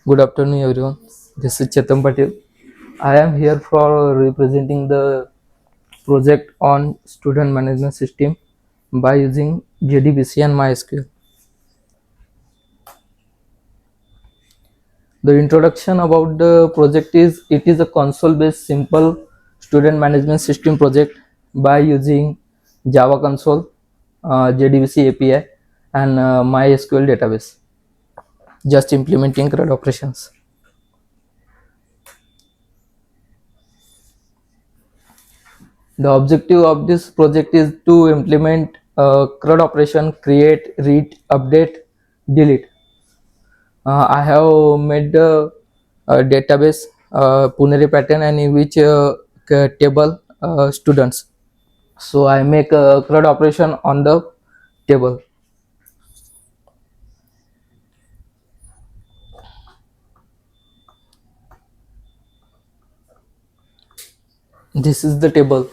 Good afternoon, everyone. This is Chetan Patel. I am here for representing the project on student management system by using JDBC and MySQL. The introduction about the project is it is a console-based simple student management system project by using Java console, JDBC API, and MySQL database. Just implementing CRUD operations. The objective of this project is to implement CRUD operation, create, read, update, delete. I have made the database Puneri pattern and in which table students. So I make a CRUD operation on the table. This is the table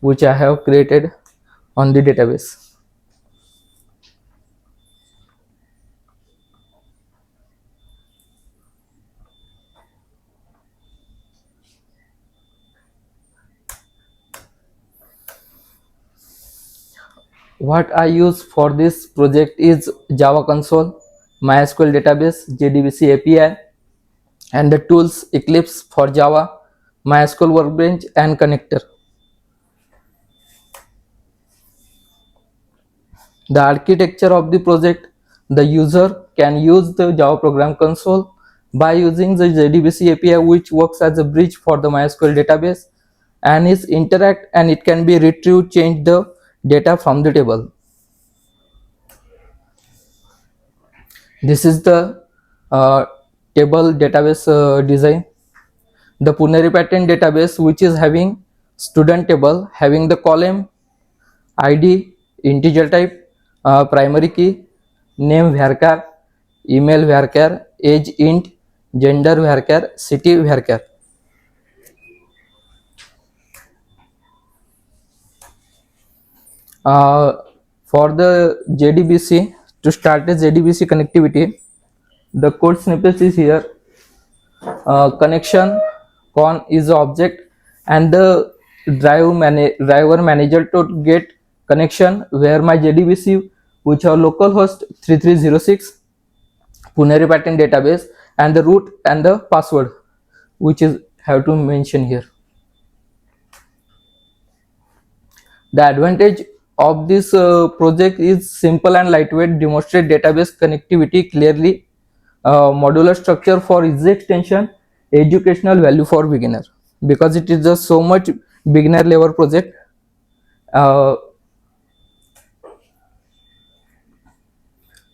which I have created on the database. What I use for this project is Java console, MySQL database, JDBC API, and the tools Eclipse for Java, MySQL Workbench, and connector. The architecture of the project, the user can use the Java Program Console by using the JDBC API, which works as a bridge for the MySQL database and is interact and it can be retrieve change the data from the table. This is the table database design. The Puneri pattern database, which is having student table having the column ID, integer type, primary key, name varchar, email varchar, age int, gender varchar, city varchar. Uh, for the JDBC, to start the JDBC connectivity, the code snippet is here. Connection con is the object and the driver manager to get connection where my JDBC which are localhost 3306 Puneri pattern database and the root and the password which is have to mention here. The advantage of this project is simple and lightweight, demonstrate database connectivity clearly, modular structure for easy extension, educational value for beginner because it is just so much beginner level project. Uh,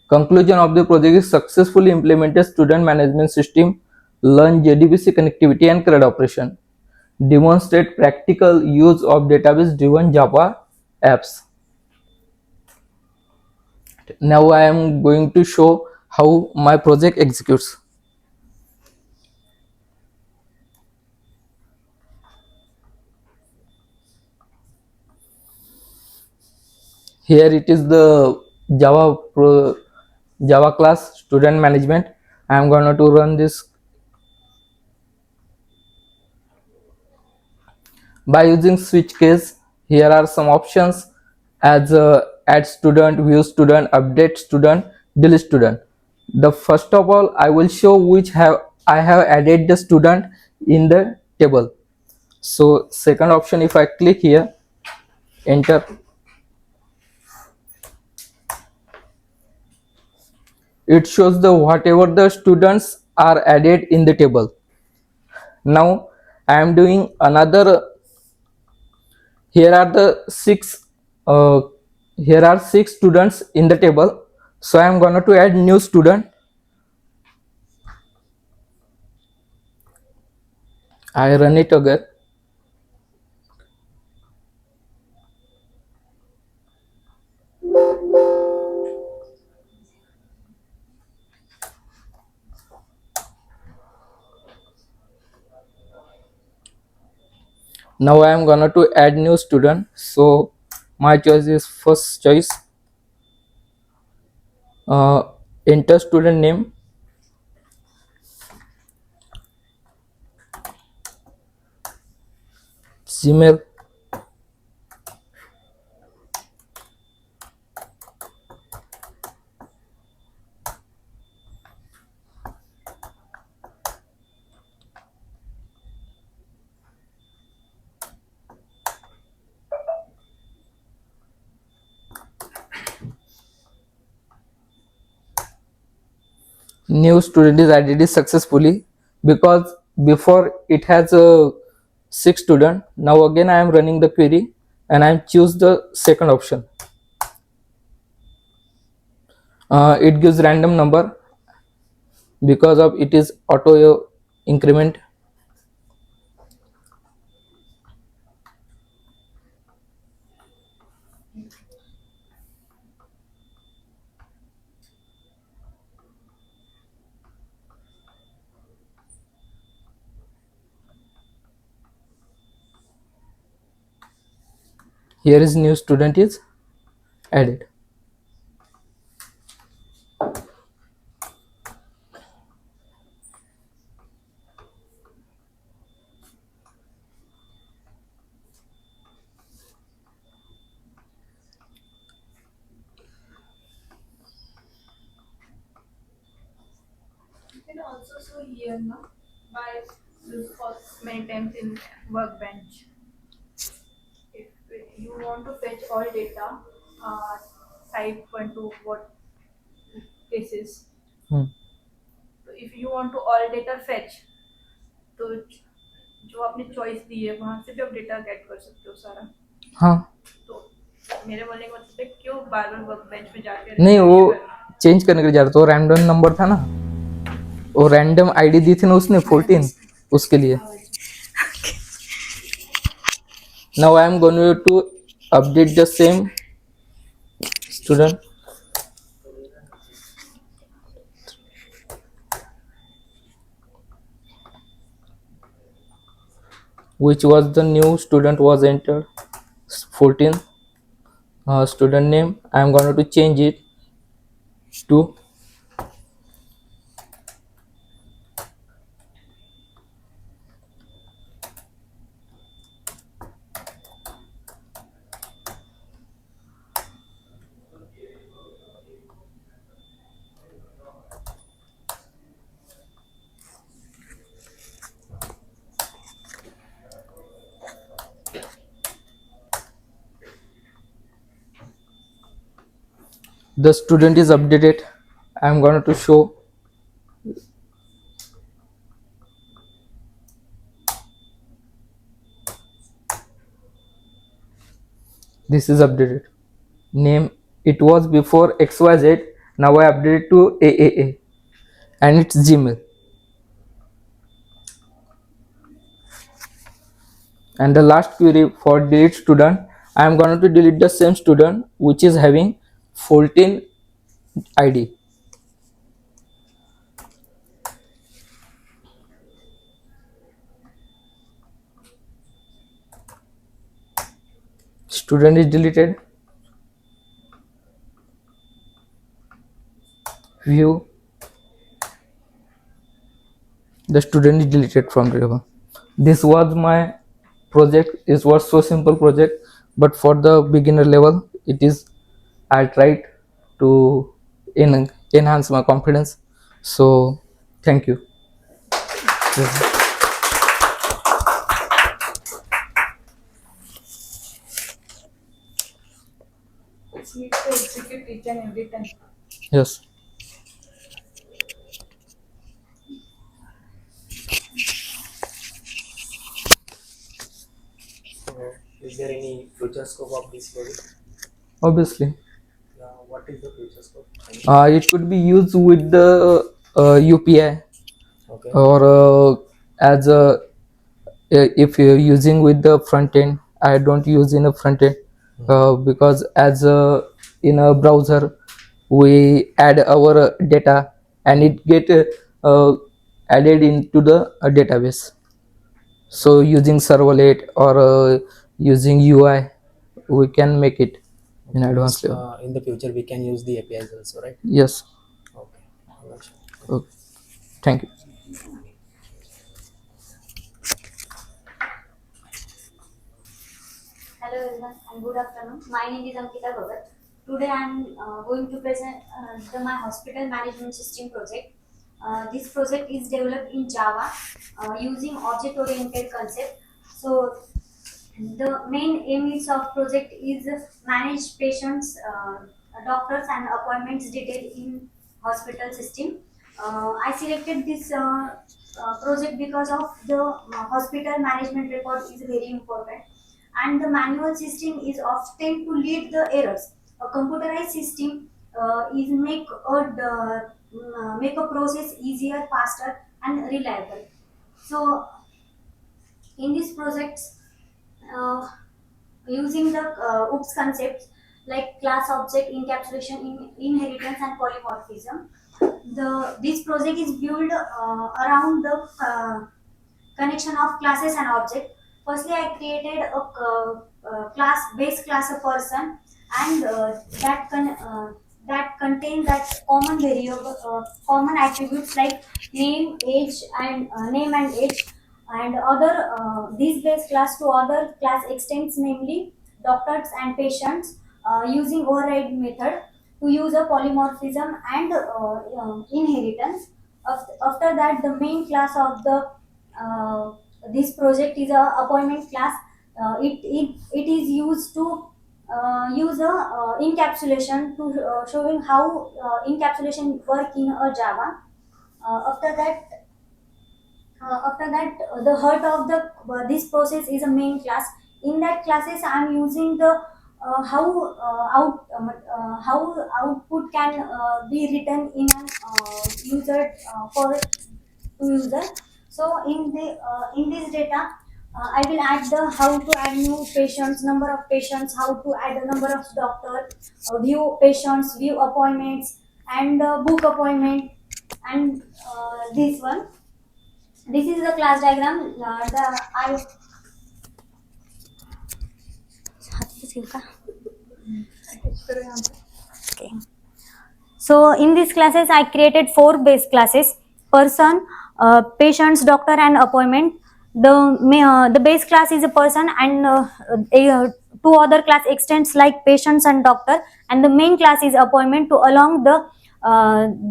Conclusion of the project is successfully implemented student management system, learn JDBC connectivity and CRUD operation, demonstrate practical use of database driven Java apps. Now I am going to show how my project executes. Here it is the Java class student management. I am going to run this by using switch case. Here are some options as add student, view student, update student, delete student. The first of all I will show which I have added the student in the table. So second option, if I click here, enter, it shows the whatever the students are added in the table. Now I am doing another. Here are the uh, six students in the table, so I am going to add new student. I run it again. Now I am going to add new student, so my choice is first choice, uh, enter student name, Gmail. New student is added successfully, because before it has a 6 student. Now again I am running the query and I choose the second option. It gives random number because of it is auto increment. Here is new student is added. You can also show here, no? By use for many times in workbench. If you want to fetch all data, uh, type into what cases. Hmm. तो if you want to all data fetch, तो जो आपने choice दी है वहां से भी आप data gate कर सकते हो सारा. हाँ तो मेरे बोलने का मतलब है क्यों बार बार वर्कबेंच में जाके नहीं, वो refresh करना. चेंज करने के लिए जा रहा था, वो रैंडम नंबर था ना, वो रैंडम आईडी दी थी ना उसने 14, उसके लिए. Now I am going to update the same student. Which was the new student was entered 14. Student name I am going to change it to the student is updated. I am going to show this is updated. Name it was before XYZ, now I updated to AAA and it's Gmail. And the last query for delete student, I am going to delete the same student which is having 14 ID. Student is deleted. View, the student is deleted from the table. This was my project. It was so simple project, but for the beginner level it is, I tried to enhance my confidence. So thank you. It's need to execute each and every time. Yes. Is there any future scope of this project? Obviously, What is the future scope? it could be used with the UPI, Okay. or as a if you're using with the front end. I don't use in a front end because as a in a browser we add our data and it get added into the database. So using servlet or using UI, we can make it in advanced level. In the future, we can use the APIs also, right? Yes. Okay. Alright. Okay. Thank you. everyone and good afternoon. My name is Ankita Bhagat. Today I am going to present my hospital management system project. This project is developed in Java using object-oriented concept. So the main aim is of project is manage patients, doctors and appointments detail in hospital system. I selected this project because of the hospital management record is very important and the manual system is often to lead the errors. A computerized system is make a process easier, faster and reliable. So in this project, uh, using the OOPS concepts like class, object, encapsulation, inheritance and polymorphism. This project is built around the connection of classes and object. Firstly, I created a class base class a person and that contain that common variable, common attributes like name, age, and name and age, and other these base class to other class extents, namely doctors and patients, using override method to use a polymorphism and inheritance. After that, the main class of the this project is a appointment class. It is used to use a encapsulation to showing how encapsulation work in a Java. After that, the heart of the this process is a main class. In that classes I am using the how output can be written in an user for to user. So in this data, I will add the how to add new patients, number of patients, how to add the number of doctor, view patients, view appointments, and book appointment, and this one. This is the class diagram. The I okay. So in these classes, I created 4 base classes: person, patients, doctor, and appointment. The base class is a person, and 2 other class extents like patients and doctor, and the main class is appointment to along the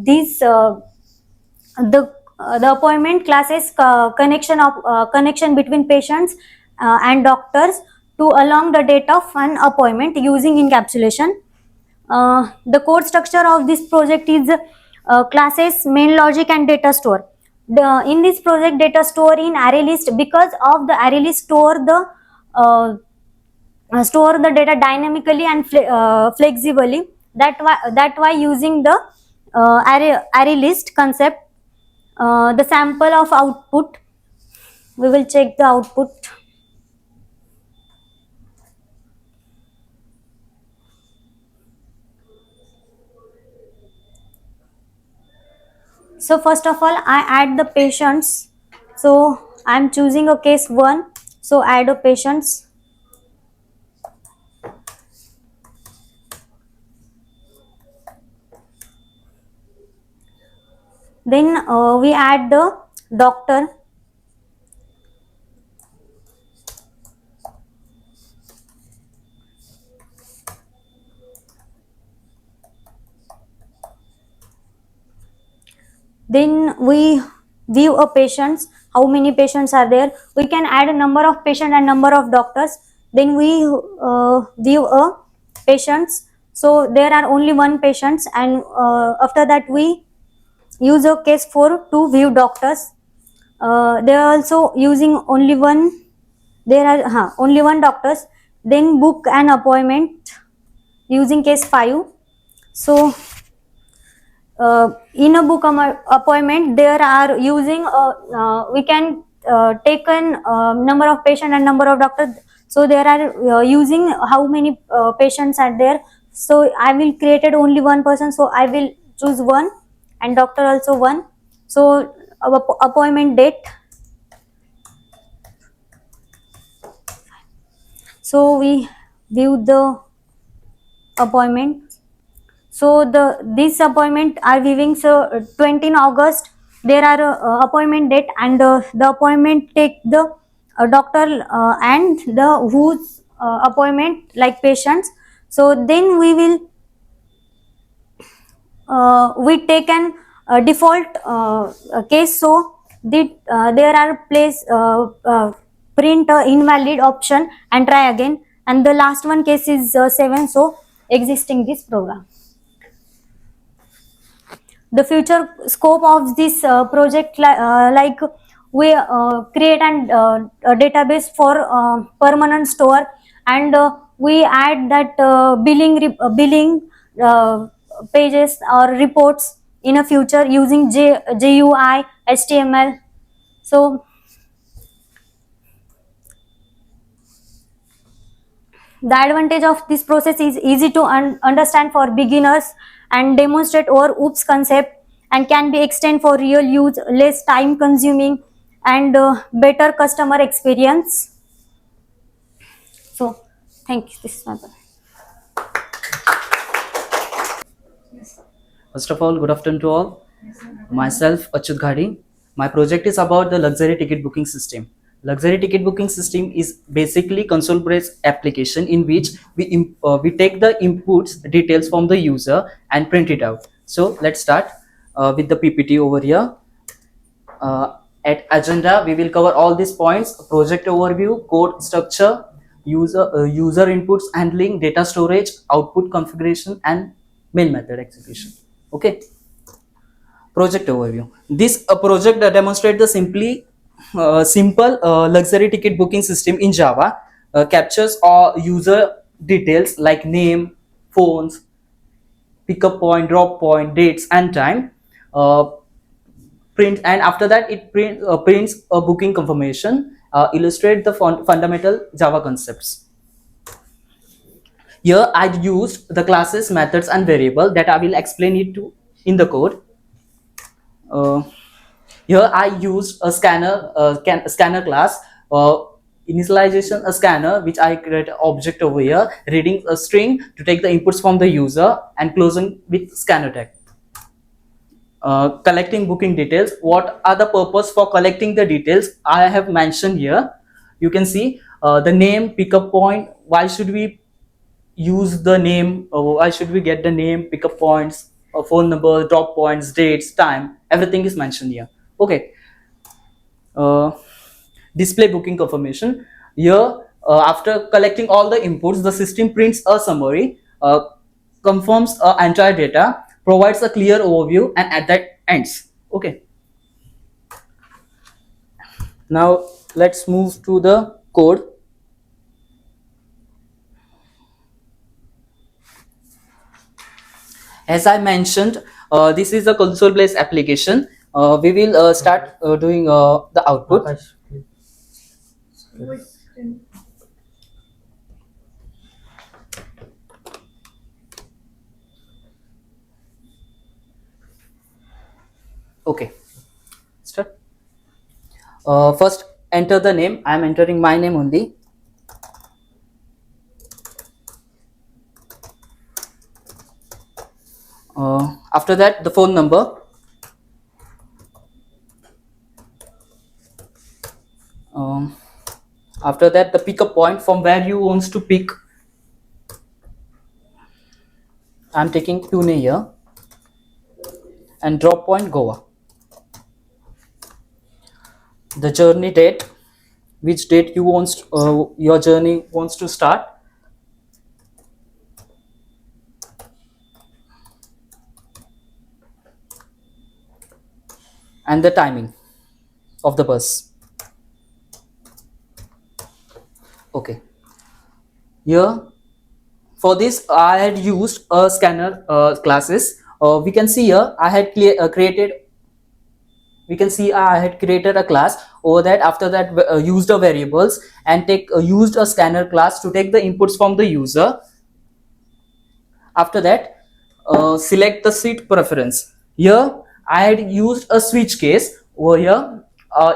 these the appointment classes connection between patients and doctors to along the date of an appointment using encapsulation. The code structure of this project is classes, main logic and data store. In this project, data store in array list, because of the array list store the data dynamically and flexibly. That why using the array list concept. The sample of output, we will check the output. So first of all, I add the patients. So I am choosing a case 1. So add a patients. Then we add the doctor. Then we view a patients, how many patients are there. We can add a number of patient and number of doctors. Then we view a patients. So there are only 1 patients, and after that we use a case 4 to view doctors. They are also using only one. There are only 1 doctors. Then book an appointment using case 5. So in a book appointment, there are using we can take an number of patient and number of doctors. So there are using how many patients are there. So I will created only 1 person, so I will choose 1, and doctor also 1. So appointment date. So we view the appointment. So this appointment are viewing. So 20 August there are appointment date, and the appointment take the doctor and the whose appointment like patients. So then we take an default case. So there are place print invalid option and try again, and the last one case is 7, so existing this program. The future scope of this project, like we create a database for permanent store, and we add that billing pages or reports in a future using GUI HTML. So the advantage of this process is easy to understand for beginners and demonstrate over OOPS concept, and can be extended for real use, less time consuming, and better customer experience. So, thank you. This is my point. First of all, good afternoon to all. Myself, Achyut Ghadi. My project is about the luxury ticket booking system. Luxury ticket booking system is basically console-based application in which we take the inputs details from the user and print it out. So let's start with the PPT over here. At agenda, we will cover all these points: project overview, code structure, user inputs handling, data storage, output configuration, and main method execution. Okay. Project overview. This project demonstrates the simple luxury ticket booking system in Java. Captures all user details like name, phones, pickup point, drop point, dates, and time. Print, and after that it prints a booking confirmation. Illustrate the fundamental Java concepts. Here I used the classes, methods, and variable that I will explain it to in the code. Here I used a scanner class, initialization a scanner, which I create an object over here, reading a string to take the inputs from the user, and closing with scanner tag. Collecting booking details. What are the purpose for collecting the details? I have mentioned here. You can see the name, pickup point. Why should we use the name? Why should we get the name, pickup points, phone number, drop points, dates, time? Everything is mentioned here. Okay. Display booking confirmation. Here, after collecting all the inputs, the system prints a summary, confirms entire data, provides a clear overview, and at that ends. Okay. Now let's move to the code. As I mentioned, this is a console-based application. We will start doing the output. Okay, start. First, enter the name. I am entering my name only. After that, the phone number. After that, the pickup point from where you wants to pick. I'm taking Pune here, and drop point Goa. The journey date, which date you wants your journey wants to start. And the timing of the bus. Okay. Here, for this, I had used a scanner classes. We can see here I had created. We can see I had created a class over that. After that, used a variables and used a scanner class to take the inputs from the user. After that, select the seat preference. Here I had used a switch case over here.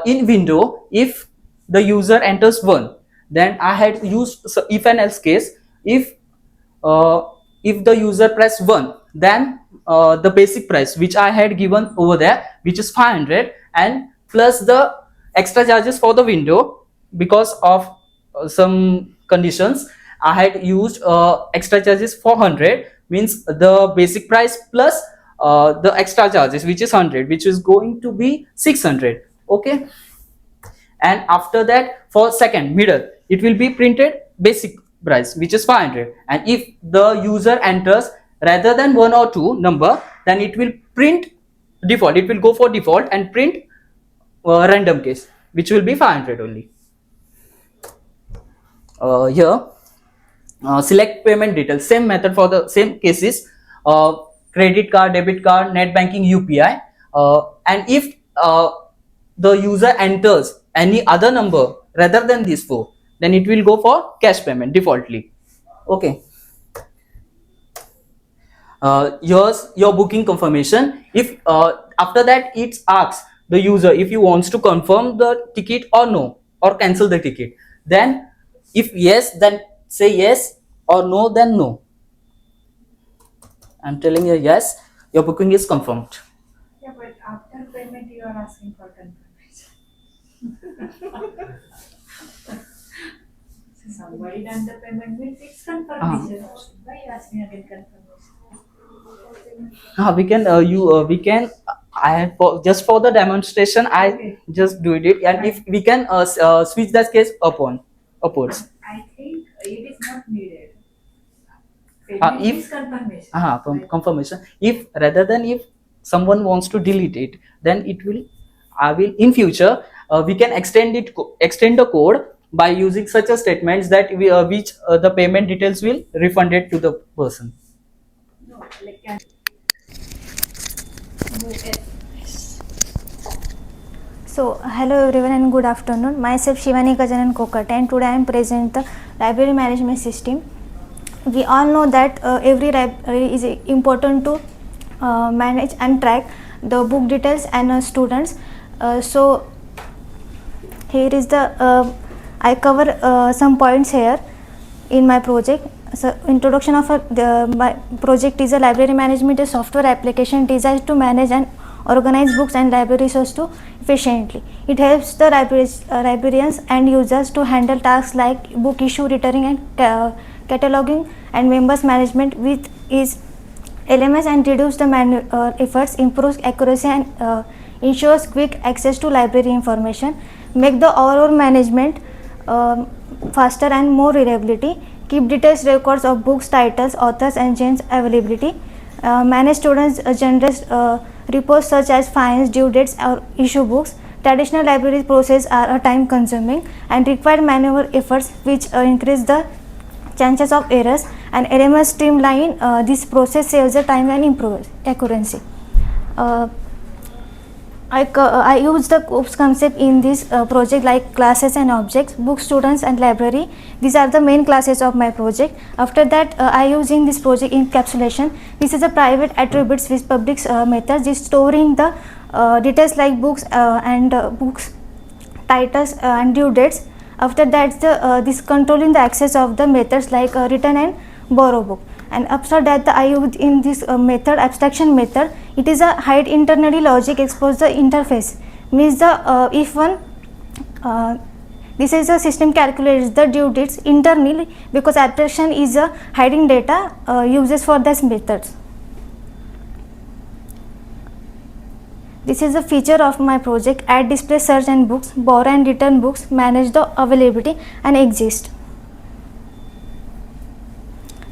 In window, if the user enters 1, then I had used if and else case. If the user press 1, then the basic price which I had given over there, which is 500, and plus the extra charges for the window because of some conditions, I had used extra charges 400, means the basic price plus the extra charges, which is 100, which is going to be 600. Okay, and after that for second middle it will be printed basic price, which is 500, and if the user enters rather than one or two number, then it will print default, it will go for default and print random case, which will be 500 only. Here select payment details, same method for the same cases, credit card, debit card, net banking, UPI, and if the user enters any other number rather than these four, then it will go for cash payment defaultly. Okay, here's your booking confirmation. If after that it asks the user if he wants to confirm the ticket or no, or cancel the ticket, then if yes, then say yes, or no, then no. I'm telling you yes, your booking is confirmed. Yeah, but after payment you are asking for confirmation. So somebody done the payment means it's confirmation. Why you asking again confirmation? We can we can just for the demonstration I Okay. just do it, and if we can switch that case upwards. I think it is not needed. Payment If is confirmation. confirmation, if rather than if someone wants to delete it, then it will I will in future we can extend the code by using such a statements that we which the payment details will refunded to the person. No, like can So, hello everyone and good afternoon. Myself Shivani Gajanan Kokate, and today I am present the library management system. We all know that every library is important to manage and track the book details and students. So, here is the I cover some points here in my project. So, introduction of my project is a library management, a software application designed to manage and organize books and library resources efficiently. It helps the librarians and users to handle tasks like book issue, returning and cataloging and members management with ease. LMS and reduce the manual efforts, improves accuracy and ensures quick access to library information, make the overall management faster and more reliability, keep detailed records of books, titles, authors and genres availability, manage students' generous reports such as fines, due dates or issue books. Traditional library processes are time consuming and require manual efforts which increase the chances of errors, and LMS streamline this process, saves the time and improves accuracy. I use the COPS concept in this project, like classes and objects, book, students and library. These are the main classes of my project. After that I use in this project encapsulation. This is a private attributes with public methods, is storing the details like books and books, titles and due dates. After that this controlling the access of the methods like return and borrow book. And after that I use in this method, abstraction method. It is a hide internally logic expose the interface, means the if one this is a system calculates the due dates internally, because abstraction is a hiding data uses for this methods. This is a feature of my project: add, display, search and books, borrow and return books, manage the availability and exist.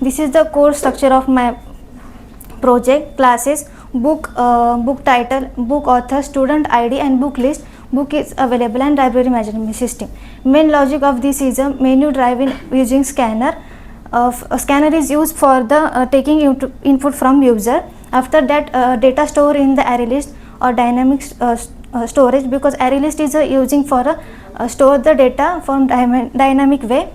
This is the core structure of my project: classes, book, book title, book author, student ID and book list, book is available and library management system. Main logic of this is a menu driven using scanner. A scanner is used for the taking input from user. After that data store in the array list or dynamic storage, because array list is using for store the data from dynamic way.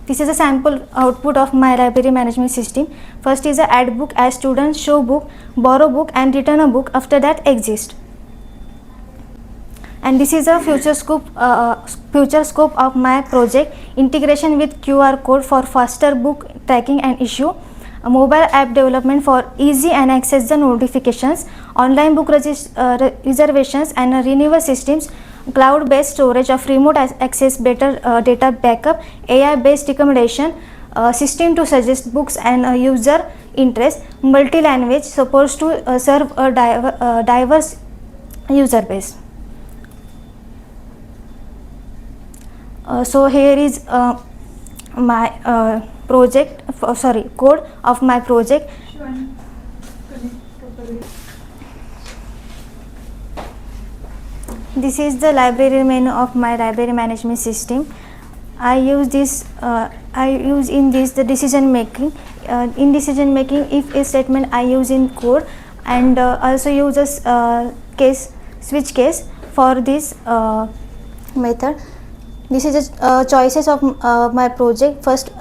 This is a sample output of my library management system. First is a add book, add student, show book, borrow book and return a book. After that exist. And this is a future scope of my project: integration with QR code for faster book tracking and issue, a mobile app development for easy and access the notifications, online book reservations and renewal systems, cloud-based storage of remote access, better data backup, AI-based recommendation system to suggest books and user interest, multi-language supposed to serve a diverse user base. So here is my code of my project. This is the library menu of my library management system. I use in this the decision making. In decision making, if a statement I use in code, and also uses switch case for this method. This is choices of my project. First,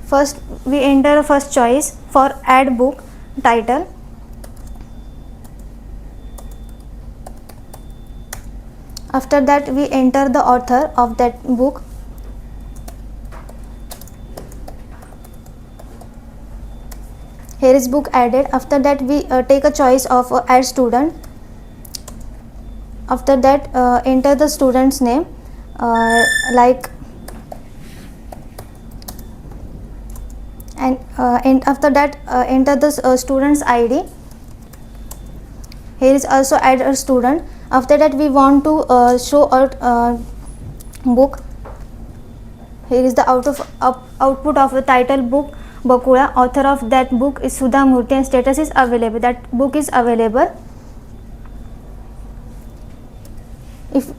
First, we enter first choice for add book title. After that, we enter the author of that book. Here is book added. After that, we take a choice of add student. After that, enter the student's name, and after that, enter the student's ID. Here is also add a student. After that, we want to show a book. Here is the output of the title book Bakula. Author of that book is Sudha Murthy and status is available. That book is available.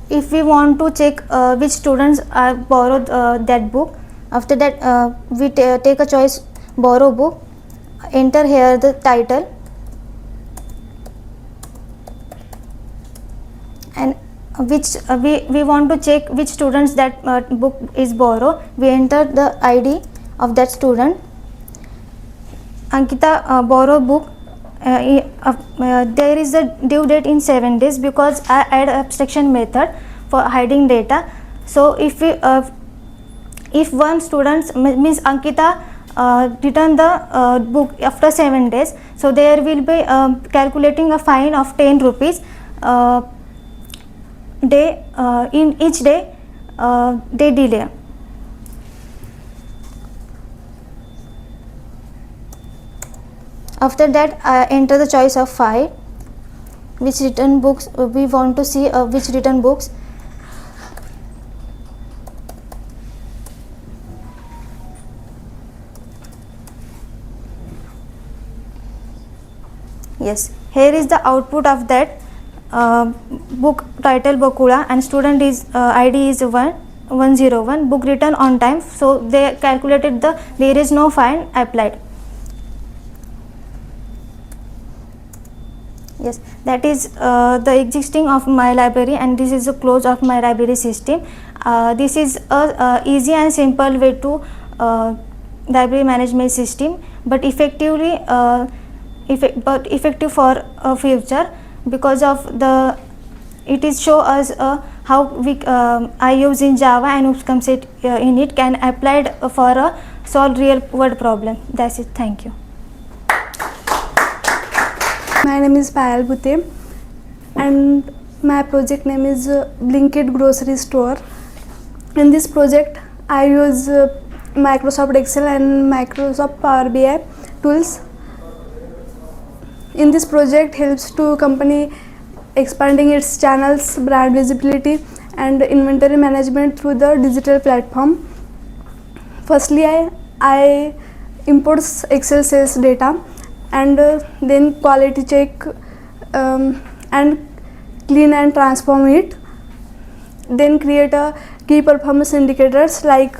If we want to check which students are borrowed that book, after that we take a choice borrow book. Enter here the title, and which we want to check which students that book is borrowed. We enter the ID of that student. Ankita borrow book. There is a due date in 7 days because I add abstraction method for hiding data. So if one student means Ankita return the book after 7 days, so there will be calculating a fine of 10 rupees day in each day they delay. After that, enter the choice of 5. Which written books we want to see, which written books. Yes, here is the output of that book title Bakula, and student is ID is 101. Book written on time, so they calculated there is no fine applied. Yes, that is the existing of my library, and this is the close of my library system. This is a easy and simple way to library management system, but effective for future, because of it is show us how I use in Java and Upcom set in it can applied for a solve real world problem. That's it. Thank you. My name is Sarika Bhutare and my project name is Blinkit Grocery Store. In this project, I use Microsoft Excel and Microsoft Power BI tools. In this project helps to company expanding its channels, brand visibility and inventory management through the digital platform. Firstly, I imports Excel sales data and then quality check and clean and transform it. Then create a key performance indicators like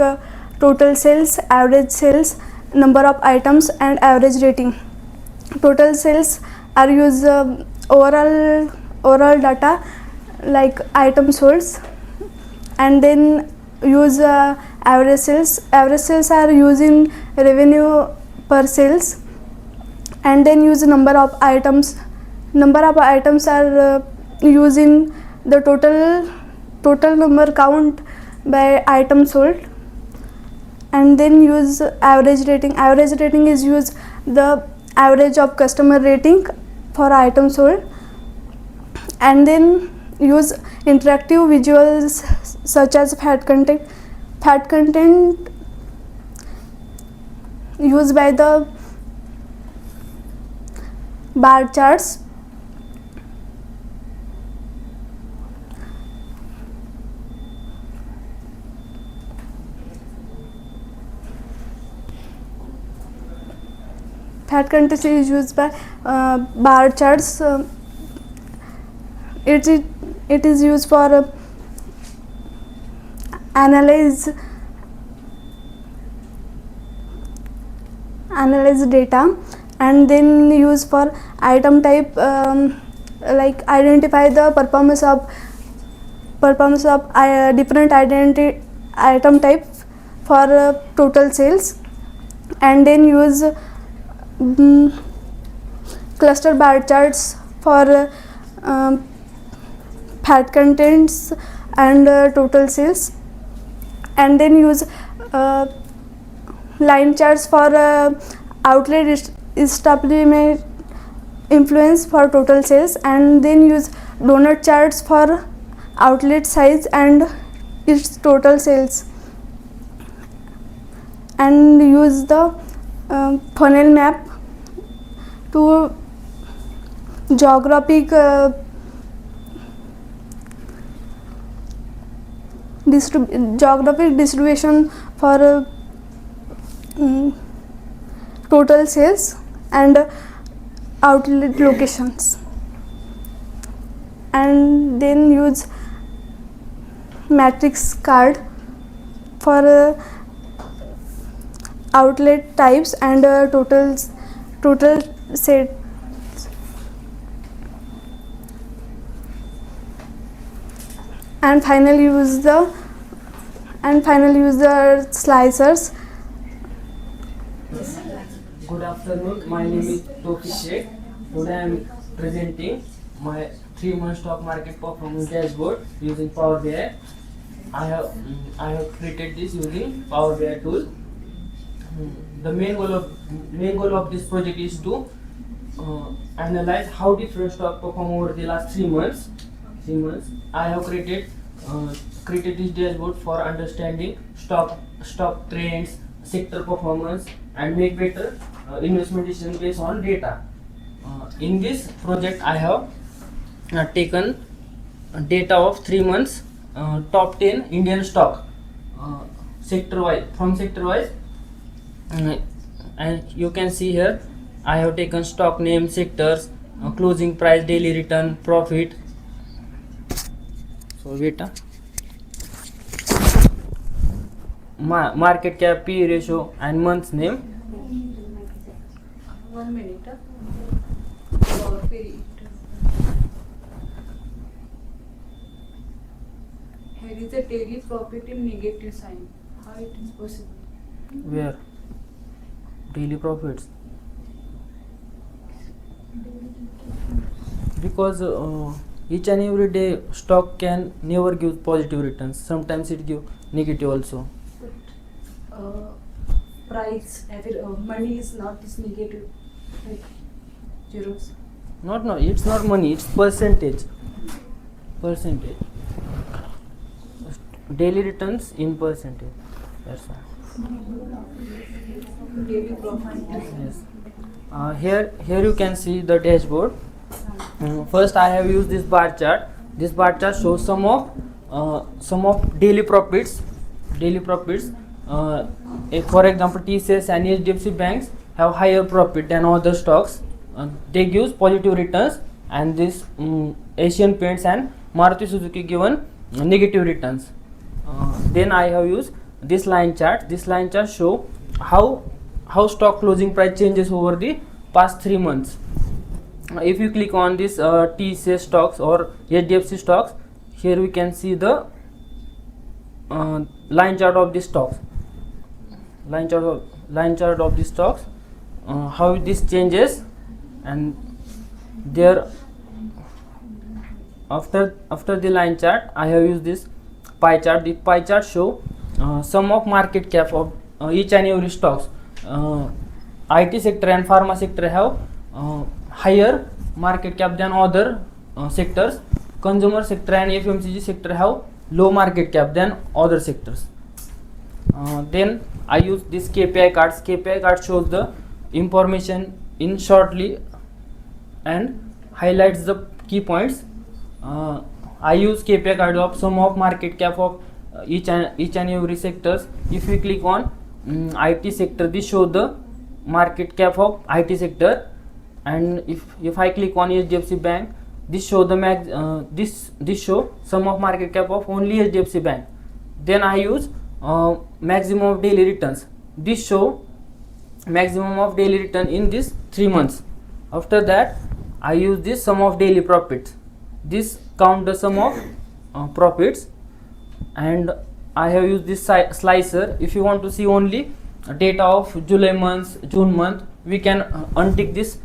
total sales, average sales, number of items and average rating. Total sales are use overall data like item sold, and then use average sales. Average sales are using revenue per sales, and then use number of items. Number of items are using the total number count by item sold, and then use average rating. Average rating is use the average of customer rating for item sold, and then use interactive visuals such as fat content used by the bar charts. Fat content is used by bar charts. It is used for analyze data, and then use for item type, like identify the performance of different item type for total sales, and then use cluster bar charts for fat contents and total sales, and then use line charts for outlet establishment influence for total sales, and then use donut charts for outlet size and its total sales, and use the funnel map to geographic distribution for total sales and outlet locations, and then use matrix card for outlet types and total set, and finally use the slicers. Good afternoon, my name is Tofi Sheikh. Today I am presenting my 3-month stock market performance dashboard using Power BI. I have created this using Power BI tool. The main goal of this project is to analyze how different stock perform over the last 3 months. I have created this dashboard for understanding stock trends, sector performance, and make better investment decisions based on data. In this project, I have taken data of 3 months top 10 Indian stock sector wise. And you can see here I have taken stock name, sectors, closing price, daily return, profit. So beta market cap, P ratio, and month's name. 1 minute. Here is a daily profit in negative sign. How it is possible? Where daily profits? Because each and every day stock can never give positive returns. Sometimes it give negative also. Price, money is not this negative, like zeros. No, it's not money, it's percentage. Daily returns in percentage. That's all. Daily profit. Yes. Here you can see the dashboard. First I have used this bar chart. This bar chart shows some of daily profits. For example, TCS and HDFC banks have higher profit than other stocks. They give positive returns, and this Asian Paints and Maruti Suzuki given negative returns. Then I have used this line chart. This line chart show how stock closing price changes over the past 3 months. If you click on this TCS stocks or HDFC stocks, here we can see the line chart of the stocks. Line chart of the stocks, how this changes, and their after the line chart, I have used this pie chart. The pie chart show sum of market cap of each and every stocks. IT sector and pharma sector have higher market cap than other sectors. Consumer sector and FMCG sector have low market cap than other sectors. Then I use this KPI cards. KPI card shows the information in shortly and highlights the key points. I use KPI card of sum of market cap of each and every sectors. If we click on IT sector, this show the market cap of IT sector, and if I click on HDFC Bank, this show the this show sum of market cap of only HDFC Bank. Then I use maximum of daily returns. This show maximum of daily return in this 3 months. After that, I use this sum of daily profits. This count the sum of profits, and I have used this slicer. If you want to see only data of July month, June month, we can untick this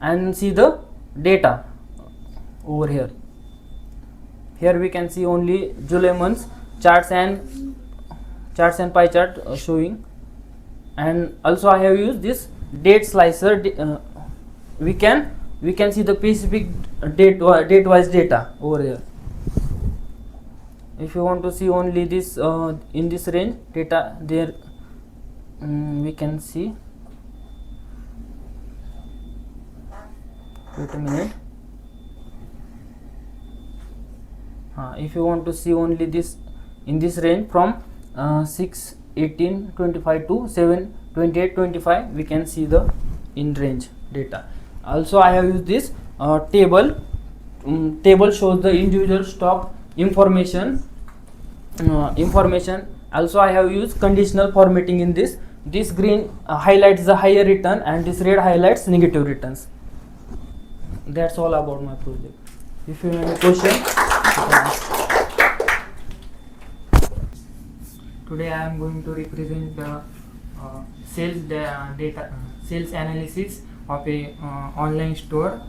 and see the data over here. Here we can see only July month's charts and pie chart showing, and also I have used this date slicer. We can see the specific date wise data over here. If you want to see only this in this range data, there we can see. Wait a minute. If you want to see only this in this range from 6/18/25 to 7/28/25, we can see the in range data. Also I have used this table. Table shows the individual stock information. Also I have used conditional formatting in this. This green highlights the higher return and this red highlights negative returns. That's all about my project. If you have any question, you can ask. Today I am going to represent the sales analysis of a online store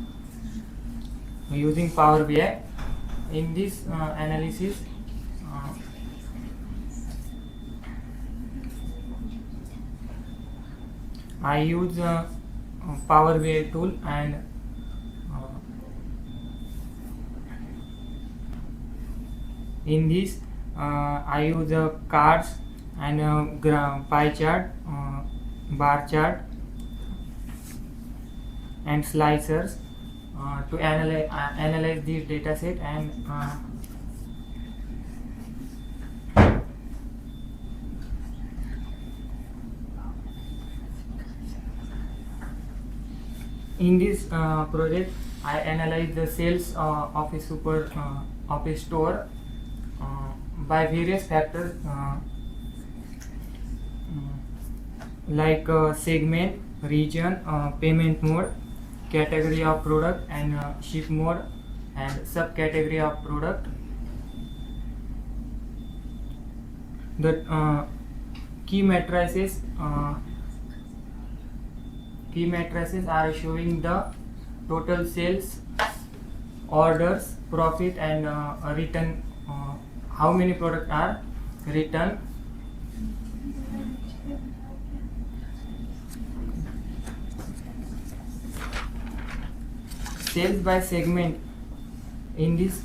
using Power BI. In this analysis, I use Power BI tool, and in this I use cards and pie chart, bar chart and slicers to analyze this data set, and in this project I analyze the sales of a store by various factors like segment, region, payment mode, category of product, and ship mode and subcategory of product. The key matrices are showing the total sales, orders, profit, and return. How many products are returned. Sales by segment. In this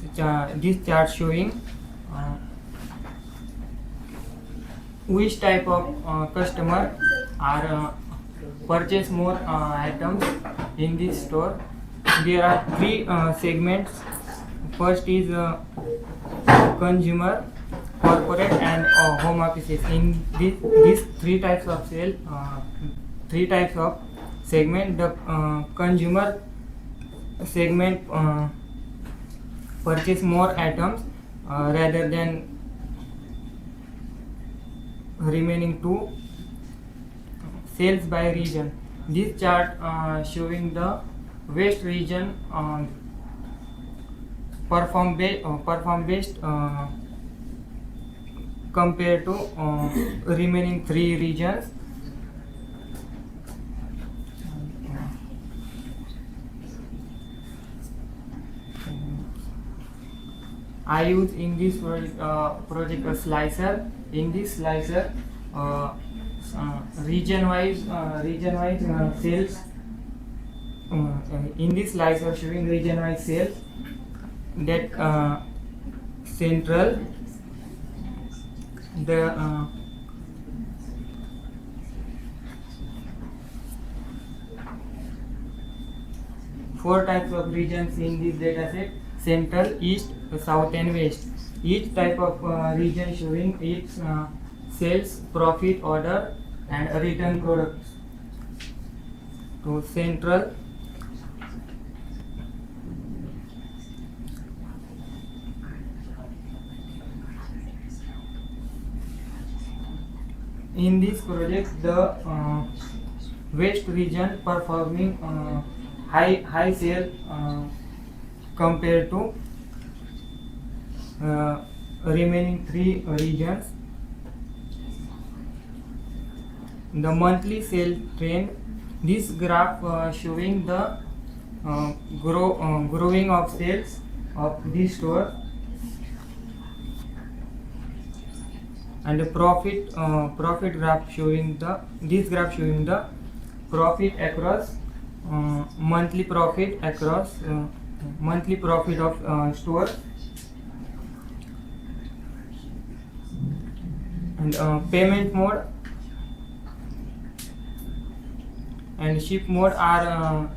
chart showing which type of customer are purchase more items in this store. There are 3 segments. First is consumer, corporate, and home offices. In these 3 types of sale, 3 types of segment, the consumer segment purchase more items rather than remaining 2. Sales by region. This chart showing the west region perform best compared to remaining 3 regions. I use in this project a slicer. In this slicer, region-wise cells. In this slicer showing region-wise cells that central the four types of regions in this dataset: central, east, south and west. Each type of region showing its sales, profit, order and return products. To central, in this project the west region performing high sale compared to remaining three regions. The monthly sale trend. This graph showing the growing of sales of this store, and the profit graph showing this graph showing the profit across monthly profit across monthly profit of store, and payment mode and ship mode are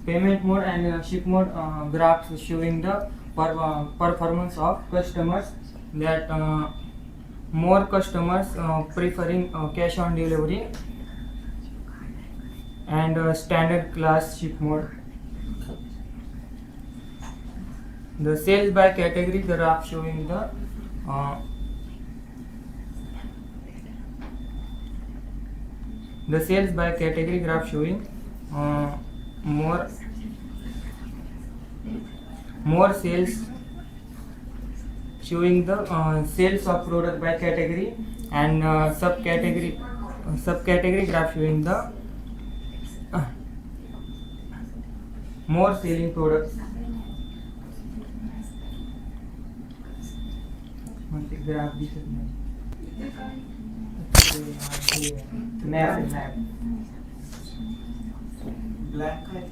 payment mode and ship mode graphs showing the performance of customers, that more customers preferring cash on delivery and standard class ship mode. The sales by category graph showing the sales by category graph showing more sales, showing the sales of product by category, and subcategory graph showing the more selling products. Graph दिसत नाही. Map black आहे.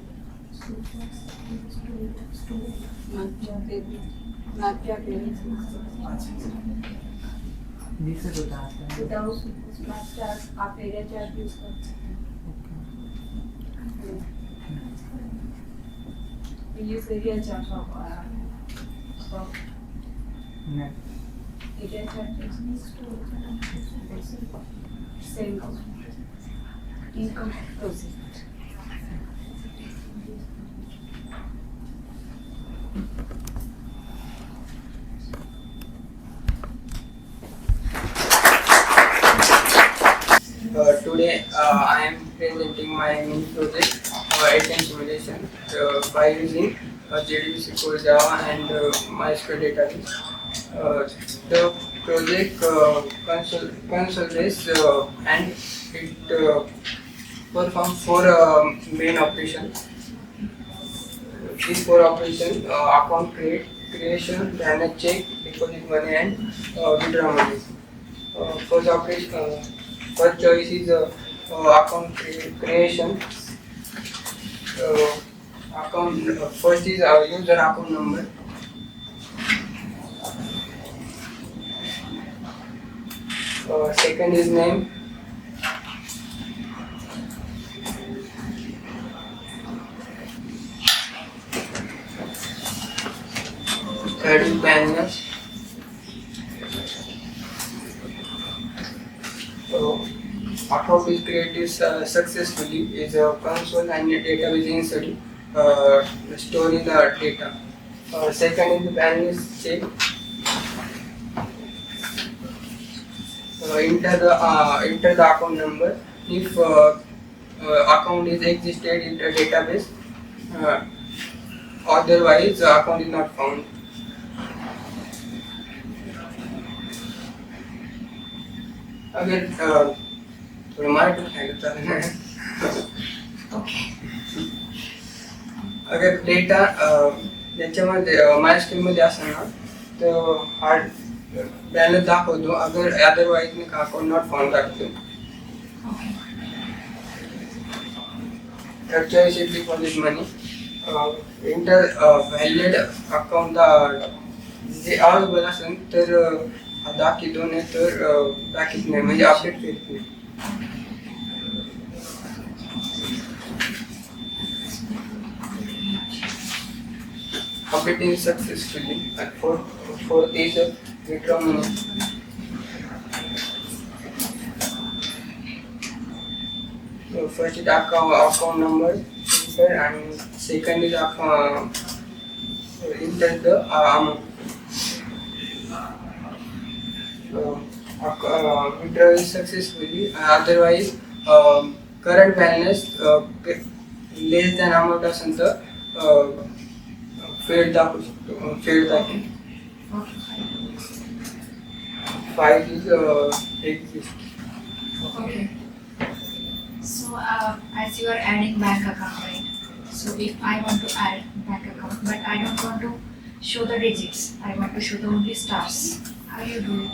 दिसत होता नाही. Income process. Today I am presenting my mini project ATM simulation by using JDBC Core Java and MySQL database. The project consolidates and it performs four main operations. These four operations: account creation, balance check, deposit money, and withdraw money. First operation, first choice is account creation. First is user account number. Second is name. Third is balance. Account is created successfully is a console and a database inside storing the data. Second is the balance check. Enter the account number. If account is existed in the database, otherwise the account is not found. अगर थोड़ा मराठी सांगितलं. Okay. अगर data त्याच्यामध्ये माझ्या स्क्रीनमध्ये असेल ना तर हा बॅलन्स दाखवतो अगर otherwise me account not found दाखवतो. Actually deposit money enter valid account जे अवेलेबल असेल तर दाखवतो नाही तर दाखवत नाही म्हणजे अपडेट करत नाही. Updating successfully and fourth is withdraw money. So first is account number enter and second is enter the amount. Withdraw is successfully otherwise current balance less than amount असेल तर failed दाखवू शकतो failed दाखवेल. Five is exist. Okay. So as you are adding bank account, right? So if I want to add bank account, but I don't want to show the digits, I want to show the only stars. How you do it?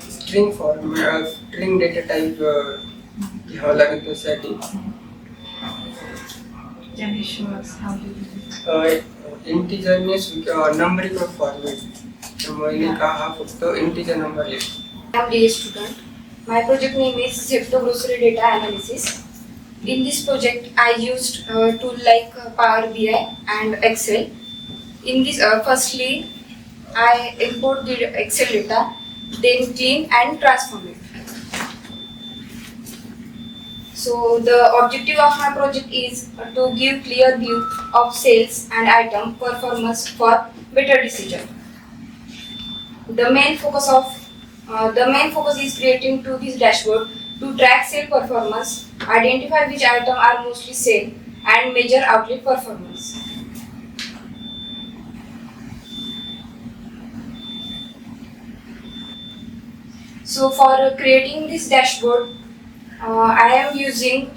String format, string data type घ्यावं लागेल त्यासाठी. Can you show us how you do it? Integer means numbering of format. त्यामुळे हा फक्त integer number लिहितो. I am a student. My project name is Zepto Grocery Data Analysis. In this project, I used tools like Power BI and Excel. In this, firstly, I import the Excel data, then clean and transform it. So the objective of my project is to give clear view of sales and item performance for better decision. The main focus is creating to this dashboard to track sale performance, identify which items are mostly sale, and measure outlet performance. So for creating this dashboard, I am using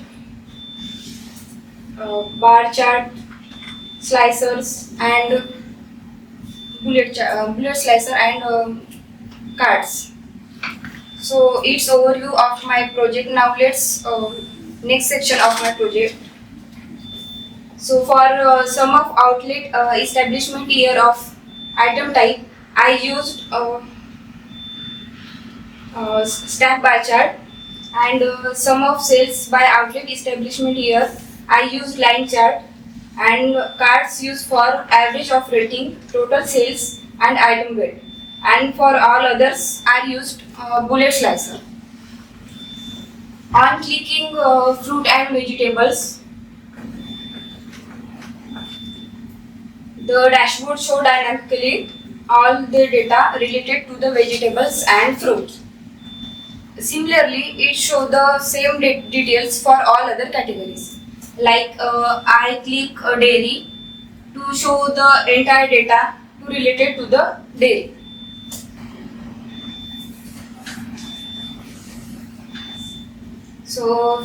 bar chart, slicers, and bullet slicer and cards. So it's overview of my project. Now let's next section of my project. So for sum of outlet establishment year of item type, I used stack bar chart, and sum of sales by outlet establishment year, I used line chart, and cards used for average of rating, total sales, and item weight. And for all others, I used bullet slicer. On clicking fruit and vegetables, the dashboard show dynamically all the data related to the vegetables and fruits. Similarly, it shows the same details for all other categories. Like I click dairy to show the entire data related to the dairy. So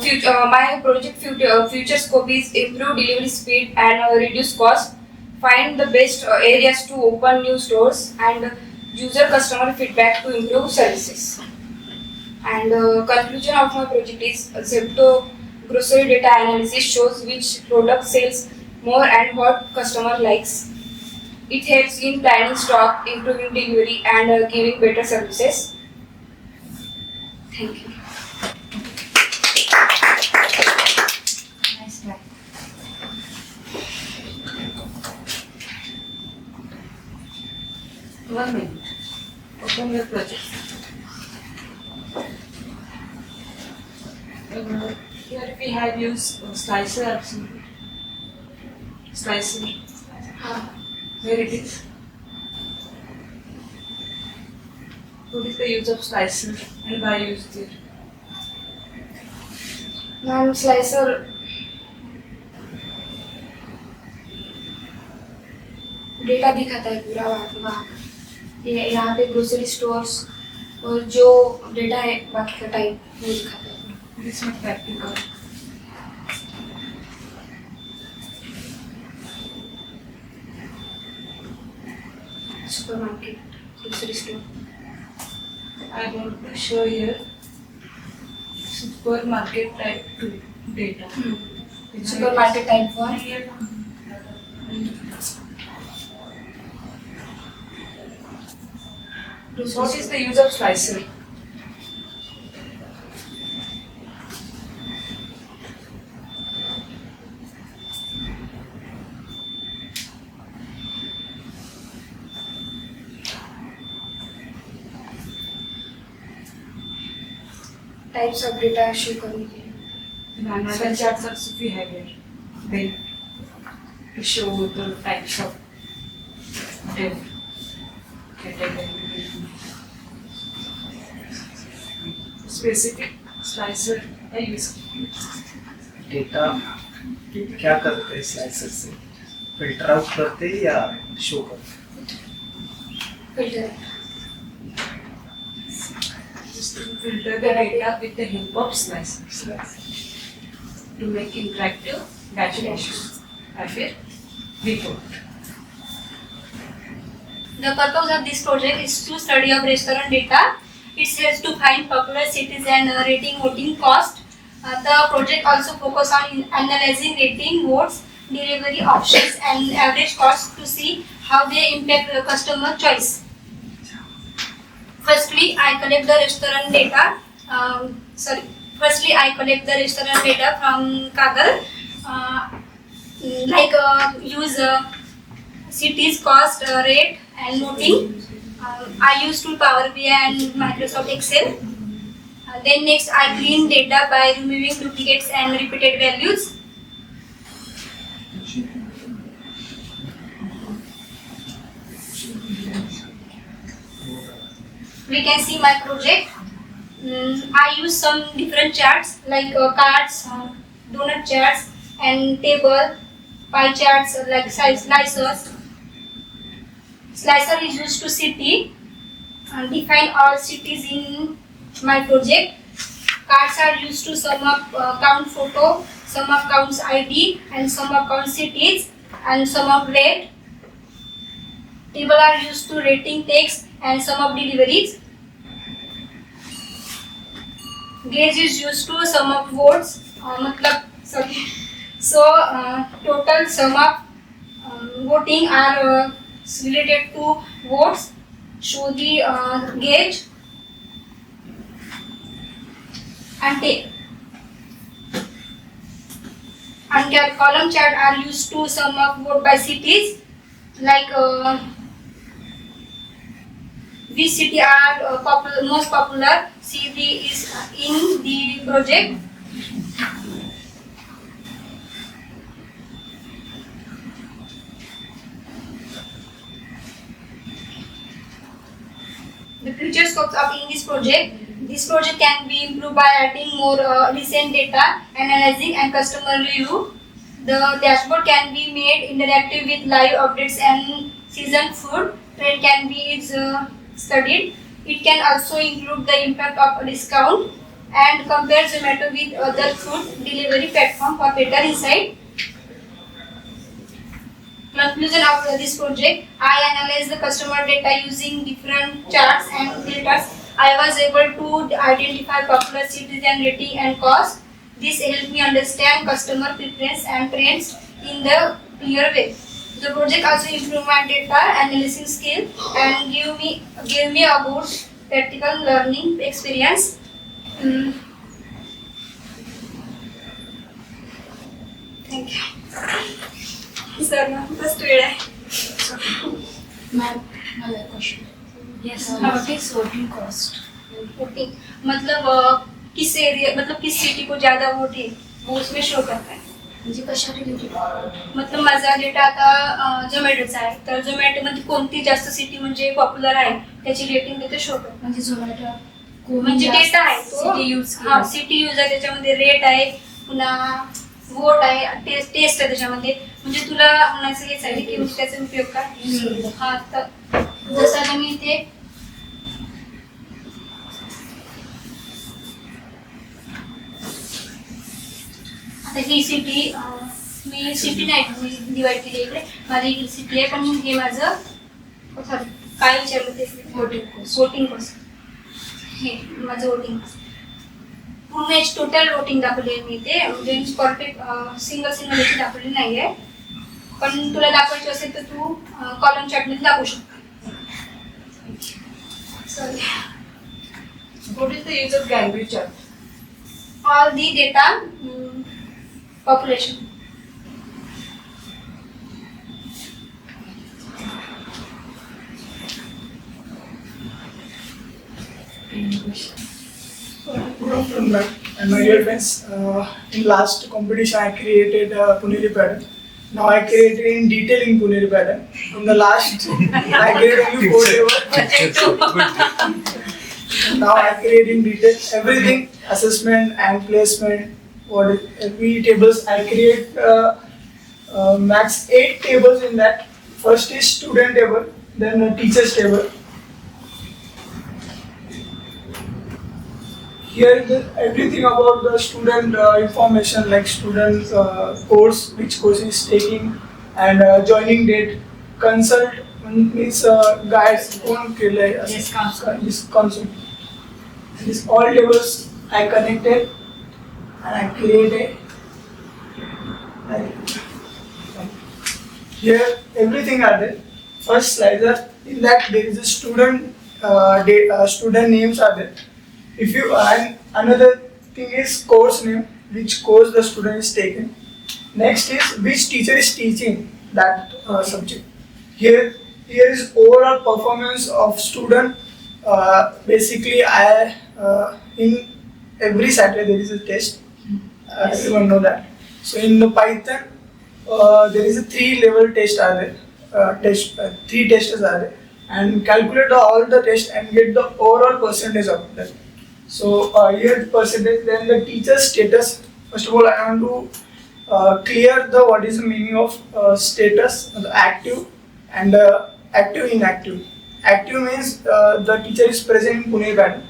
my project future scope is improve delivery speed and reduce cost, find the best areas to open new stores, and user customer feedback to improve services. And conclusion of my project is Zepto Grocery Data Analysis shows which product sells more and what customer likes. It helps in planning stock, improving delivery, and giving better services. Thank you. Nice try. One minute. Open your project. Here we have used slicer or something. Slicer. Where it is? What is the use of slicer and why used it? Ma'am, slicer data दिखाता है पूरा वहाँ ये यहाँ पे grocery stores और जो data है बाकी का टाइप वो दिखाता है. It is not practical. supermarket, grocery store. I want to show here supermarket type 2 data. Supermarket type 1. What is the use of slicer? Types of data show करने के लिए. Another charts also we have here. Then to show the types of data. Specific slicer I use. Data क्या करते हैं slicer से? Filter out करते हैं या शो करते Filter. Just to filter the data with the help of slicers to make interactive databases. I feel report. The purpose of this project is to study of restaurant data. It helps to find popular cities and rating voting cost. The project also focus on analyzing rating, votes, delivery options and average cost to see how they impact the customer choice. Firstly, I collect the restaurant data. From Kaggle. Use cities, cost, rate, and voting. I use tool Power BI and Microsoft Excel. Then next, I clean data by removing duplicates and repeated values. We can see my project. I use some different charts like cards, donut charts, and table, pie charts like slicers. Slicer is used to city, define all cities in my project. Cards are used to sum up count photo, sum up counts ID, and sum up count cities, and sum up rate. Table are used to rating text and sum up deliveries. Gauge is used to sum up votes. Total sum up voting are related to votes. Show the gauge and column chart are used to sum up vote by cities. Like which city are most popular. City is in the project. The future scopes of in this project. This project can be improved by adding more recent data, analyzing and customer review. The dashboard can be made interactive with live updates and season food. Trend can be studied. It can also include the impact of a discount and compare Zomato with other food delivery platform for better insight. Conclusion of this project: I analyzed the customer data using different charts and filters. I was able to identify popular cities and rating and cost. This helped me understand customer preference and trends in the clear way. The project also improved my data analysis skill and gave me a good practical learning experience. Thank you. Sir, first वेळ आहे. Ma'am मला question. Yes. What is voting cost? Voting मतलब किस area मतलब किस city को ज्यादा vote है वो उसमें शो करता है. म्हणजे कशा रिलेटेड? मतलब माझा डेटा आता झोमॅटोचा आहे तर झोमॅटोमध्ये कोणती जास्त सिटी म्हणजे पॉप्युलर आहे त्याची रेटिंग तिथे शो करतो. म्हणजे झोमॅटो म्हणजे डेटा आहे तो सिटी यूज हा सिटी यूज आहे त्याच्यामध्ये रेट आहे पुन्हा वोट आहे टेस्ट आहे त्याच्यामध्ये. म्हणजे तुला म्हणायचं हेच आहे की म्हणजे त्याचा उपयोग काय. हा तर जसं आता मी इथे आता ही सिटी मी सिटी नाही डिवाइड केली इकडे माझी सिटी आहे पण हे माझं सॉरी काय विचारलं ते वोटिंग कसं हे माझं वोटिंग पूर्ण टोटल वोटिंग दाखवली मी ते म्हणजे परफेक्ट सिंगल याची दाखवली नाहीये पण तुला दाखवायची असेल तर तू कॉलम चार्टमध्ये दाखवू शकतो sorry What is the use of Ganguly chart? all the data population Good afternoon, ma'am. And my dear friends, in last competition I created a Puneri pattern. Now I created in detailing Puneri pattern. From the last, I created only 4 tables. Now I create in detail everything, assessment and placement. Every tables I create max 8 tables in that. First is student table, then a teacher's table. Here is everything about the student information like student course, which course is taking and joining date, consult means guide, Yes, consult. this consult. And this all tables I connected and I created. Here everything are there. First slider, in that there is a student student names are there. If you and another thing is course name, which course the student is taking. Next is which teacher is teaching that subject. Here is overall performance of student. Basically, in every Saturday there is a test. Everyone know that. So in the Python, there is a 3-level test are there. 3 testers are there, and calculate all the test and get the overall percentage of that. So here the percentage, then the teacher status. First of all, I want to clear the what is the meaning of status, the active and active inactive. Active means the teacher is present in Puneri pattern.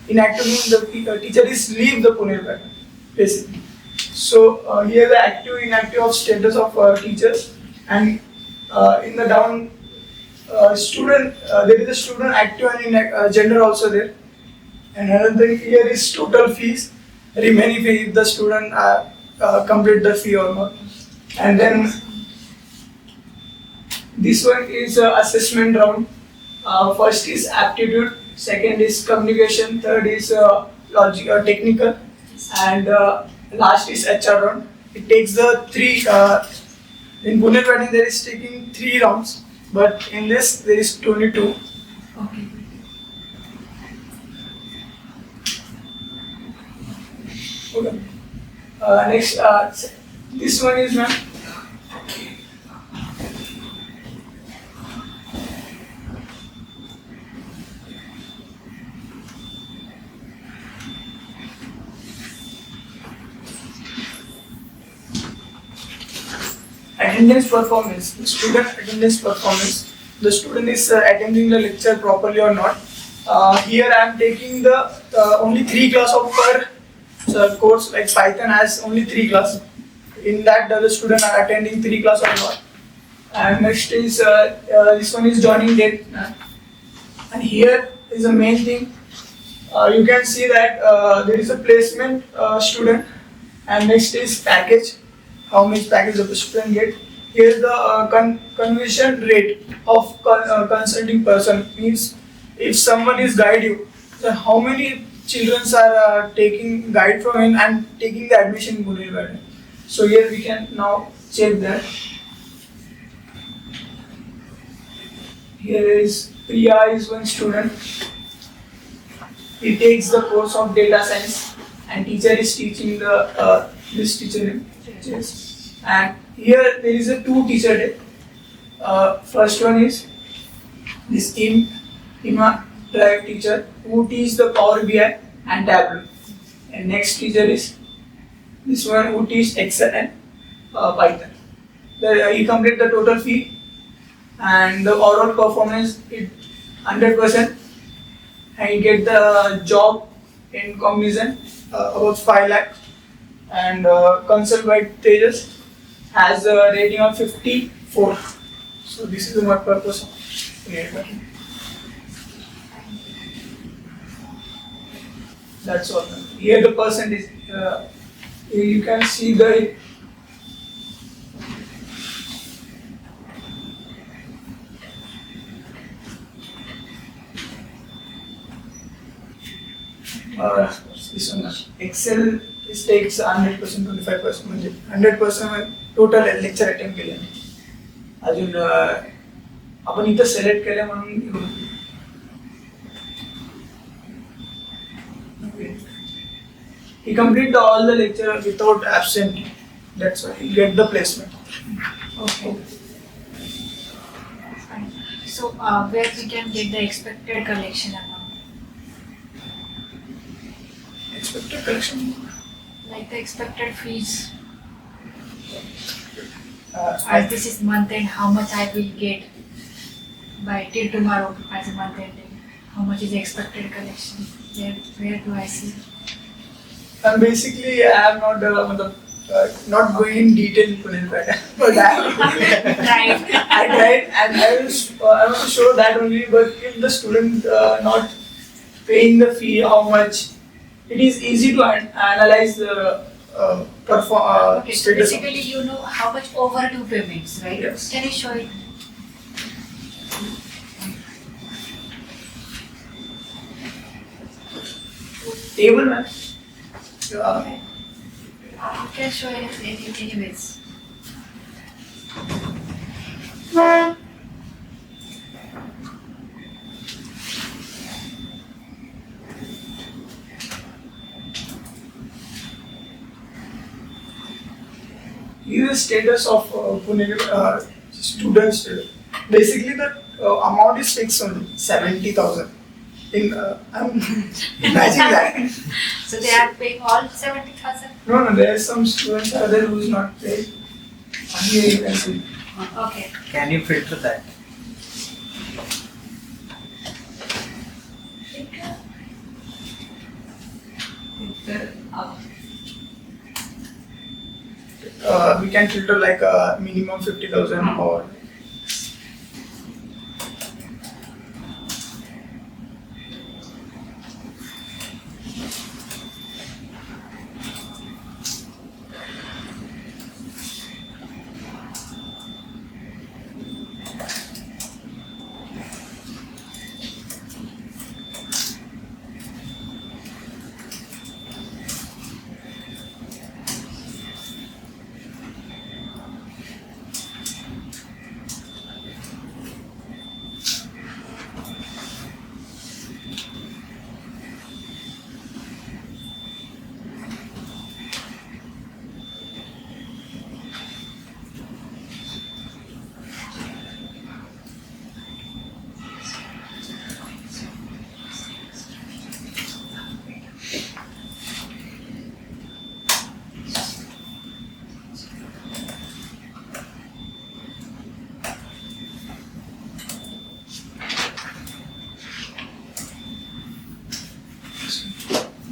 Inactive means the teacher is leave the Puneri pattern, basically. So here the active inactive of status of teachers, and in the down student there is a student active and gender also there. And another thing here is total fees, remaining fee if the student complete the fee or not. And then this one is assessment round. First is aptitude, second is communication, third is logic or technical, and last is HR round. It takes the 3. In Puneri pattern there is taking 3 rounds, but in this there is 22. Okay. Okay. Next, this one is ma'am. Attendance performance, the student attendance performance. The student is attending the lecture properly or not. Here I am taking the only 3 class of per course, like Python has only 3 class. In that the student are attending 3 class or not. And next is this one is joining date. And here is the main thing. You can see that there is a placement student, and next is package. How much package the student get. Here is the conversion rate of consulting person. Means if someone is guide you, then how many children are taking guide from him and taking the admission in Puneri pattern. So here we can now check that. Here is Priya is one student. He takes the course of data science, and teacher is teaching the this teacher name. Yes. And here there is a 2 teacher day. First one is this Ima Drive teacher who teaches the Power BI and Tableau. And next teacher is this one who teaches Excel and Python. He complete the total fee, and the overall performance is 100%, and he get the job in Cognizant about 5 lakh. And consult by Tejas has a rating of 54. So this is my purpose of Puneri pattern. That's all. Here the percentage. Here you can see the this one. Excel is takes 100%, 25%. म्हणजे 100% total lecture attend केले. अजून आपण इथं select केलं म्हणून he complete all the lecture without absent. That's why he get the placement. Okay. Fine. So, where we can get the expected collection amount? Expected collection. Like the expected fees. I As this is month end, how much I will get by till tomorrow as a month end? How much is the expected collection? Where do I see? And basically, I am not going in detail in Puneri pattern, but Right. I tried and I want to show that only. But if the student not paying the fee, how much, it is easy to analyze the Okay, so status. basically you know how much overdue payments, right? Yes. Can you show it? Table, man. You can show it anyways. Here is status of Puneri students. Basically, the amount is fixed only 70,000. I'm imagining that. So they are paying all 70,000? No, there are some students are there who is not paid. Here you can see. Okay. Can you filter that? We can filter like a minimum 50,000 or.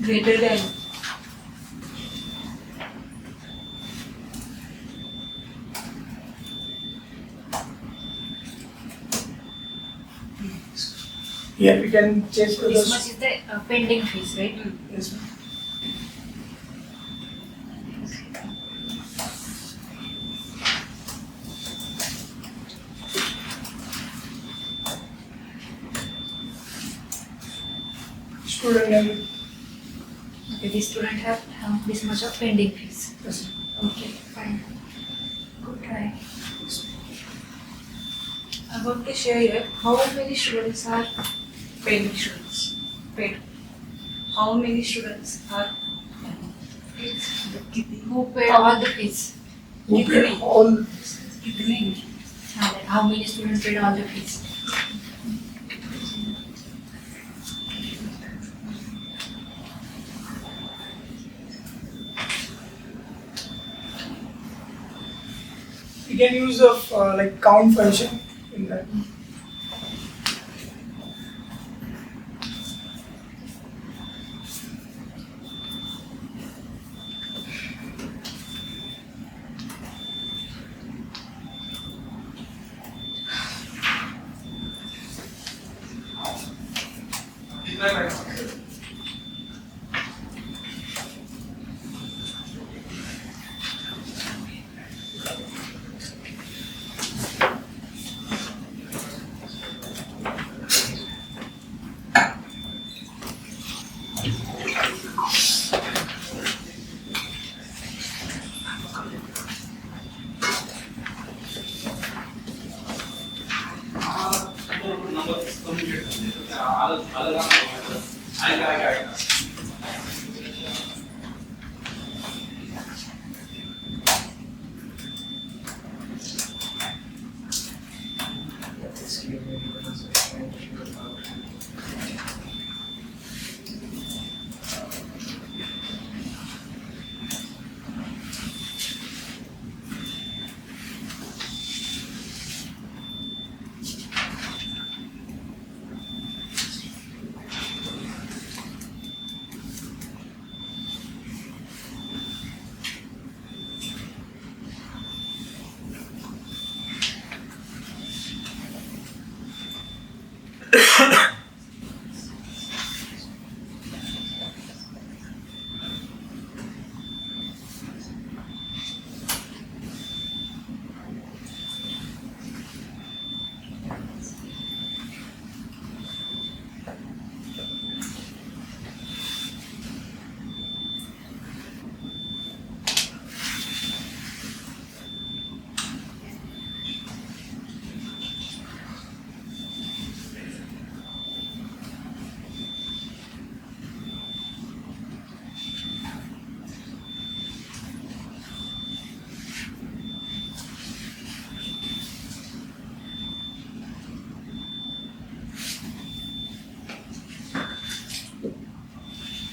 Greater than. Yeah, we can check the. This much is the pending fees, right? Yes, ma'am. Student name. Okay, the student have this much of pending fees. Yes. Okay, fine. Good try. I want to share here how many students are pending students. Paid. How many students are who paid all the fees? Who paid all? Like how many students paid all the fees? You can use a like count function in that.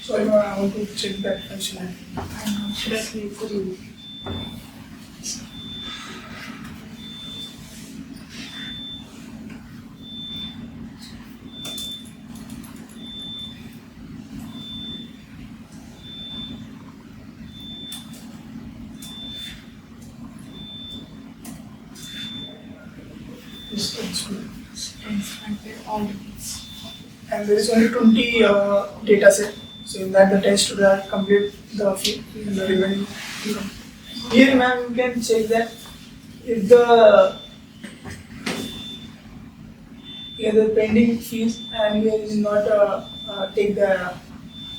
So I want to check that functionality. Should I click the review? This looks good. All the things. And there is only 20 data set. So in that the test to that complete the fee and the revenue income. Here ma'am you can check that if the pending fees and here is not take the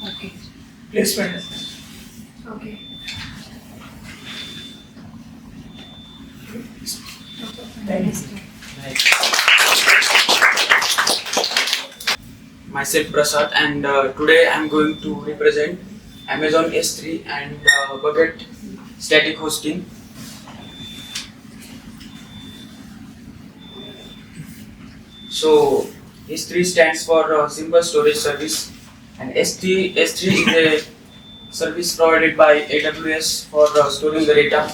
Okay. placement. Okay. Thank you. Myself Prasad, and today I am going to represent Amazon S3 and Bucket static hosting. So S3 stands for Simple Storage Service, and S3 is a service provided by AWS for storing the data,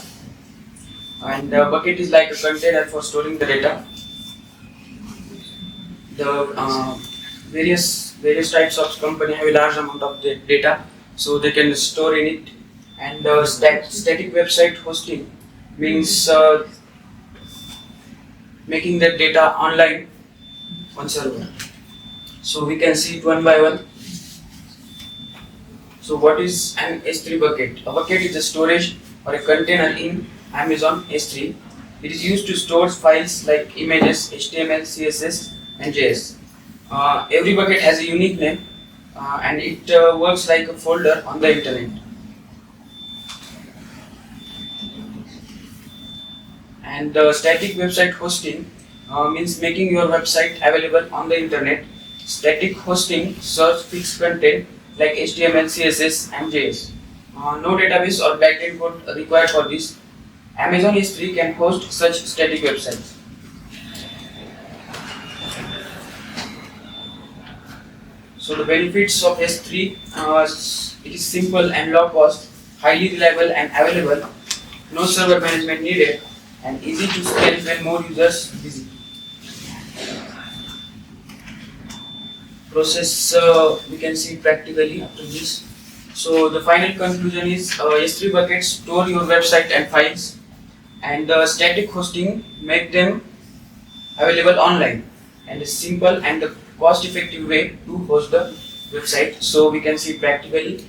and Bucket is like a container for storing the data. The various types of company have a large amount of data, so they can store in it. And static website hosting means making that data online on server. So we can see it one by one. So what is an S3 bucket? A bucket is a storage or a container in Amazon S3. It is used to store files like images, HTML, CSS and JS. Every bucket has a unique name and it works like a folder on the internet. And static website hosting means making your website available on the internet. Static hosting serves fixed content like HTML, CSS and JS. No database or backend code required for this. Amazon S3 can host such static websites. So the benefits of S3, it is simple and low cost, highly reliable and available, no server management needed, and easy to scale when more users visit. Process we can see practically after this. So the final conclusion is S3 buckets store your website and files, and the static hosting make them available online, and a simple and a cost-effective way to host the website. So we can see practically.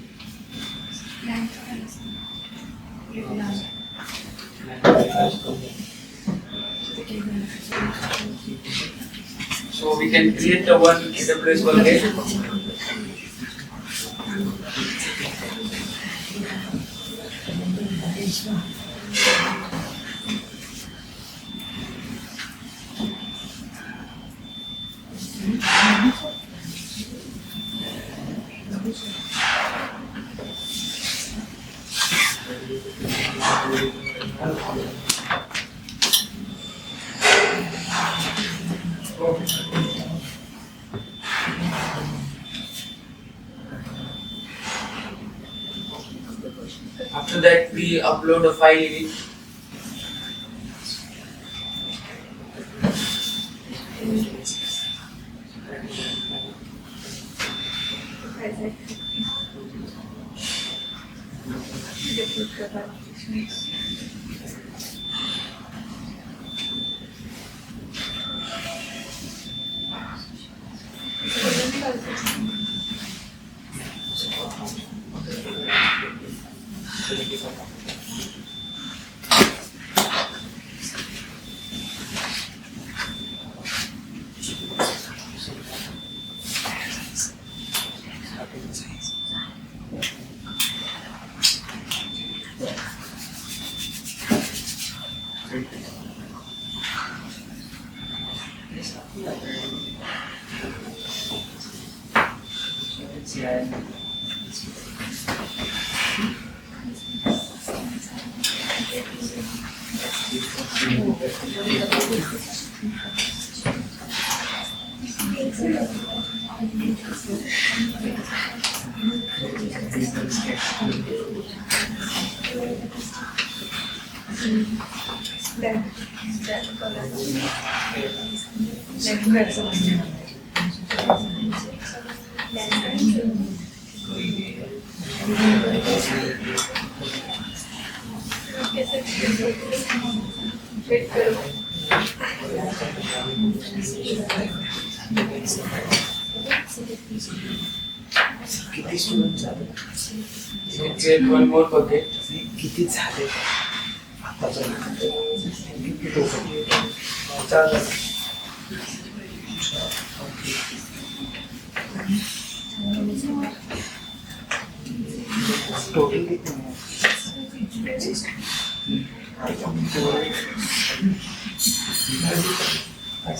So we can create the one AWS bucket. that we upload a file in it. किती student झाले? So create one more bucket. किती झाले आतापर्यंत? किती total? 4 झाले. Total किती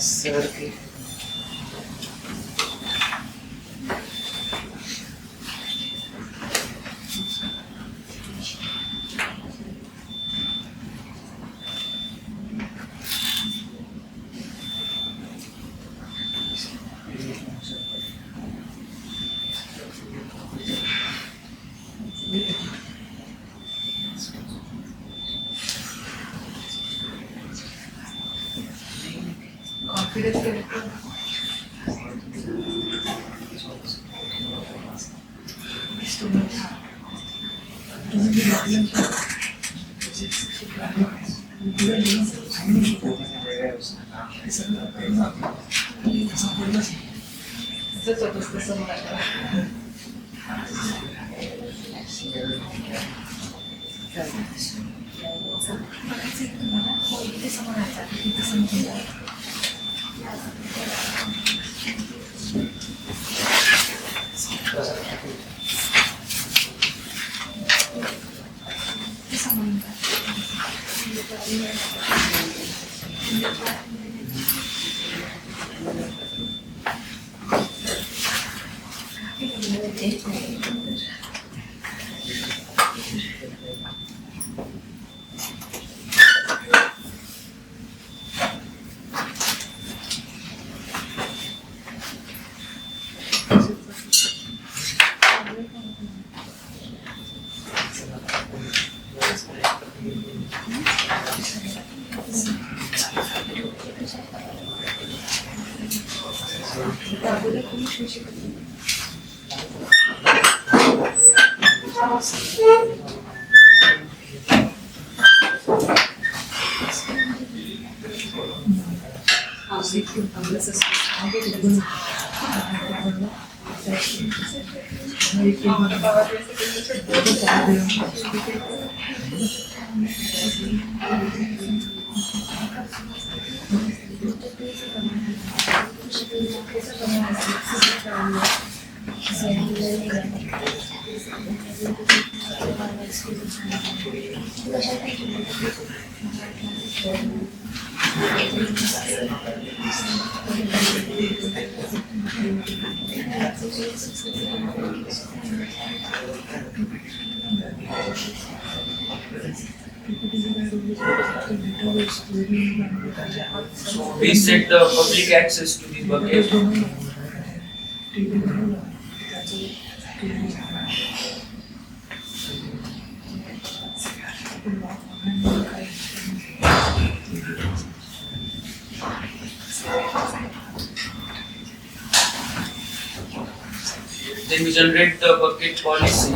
sir के We set the public access to the bucket. Then we generate the bucket policy.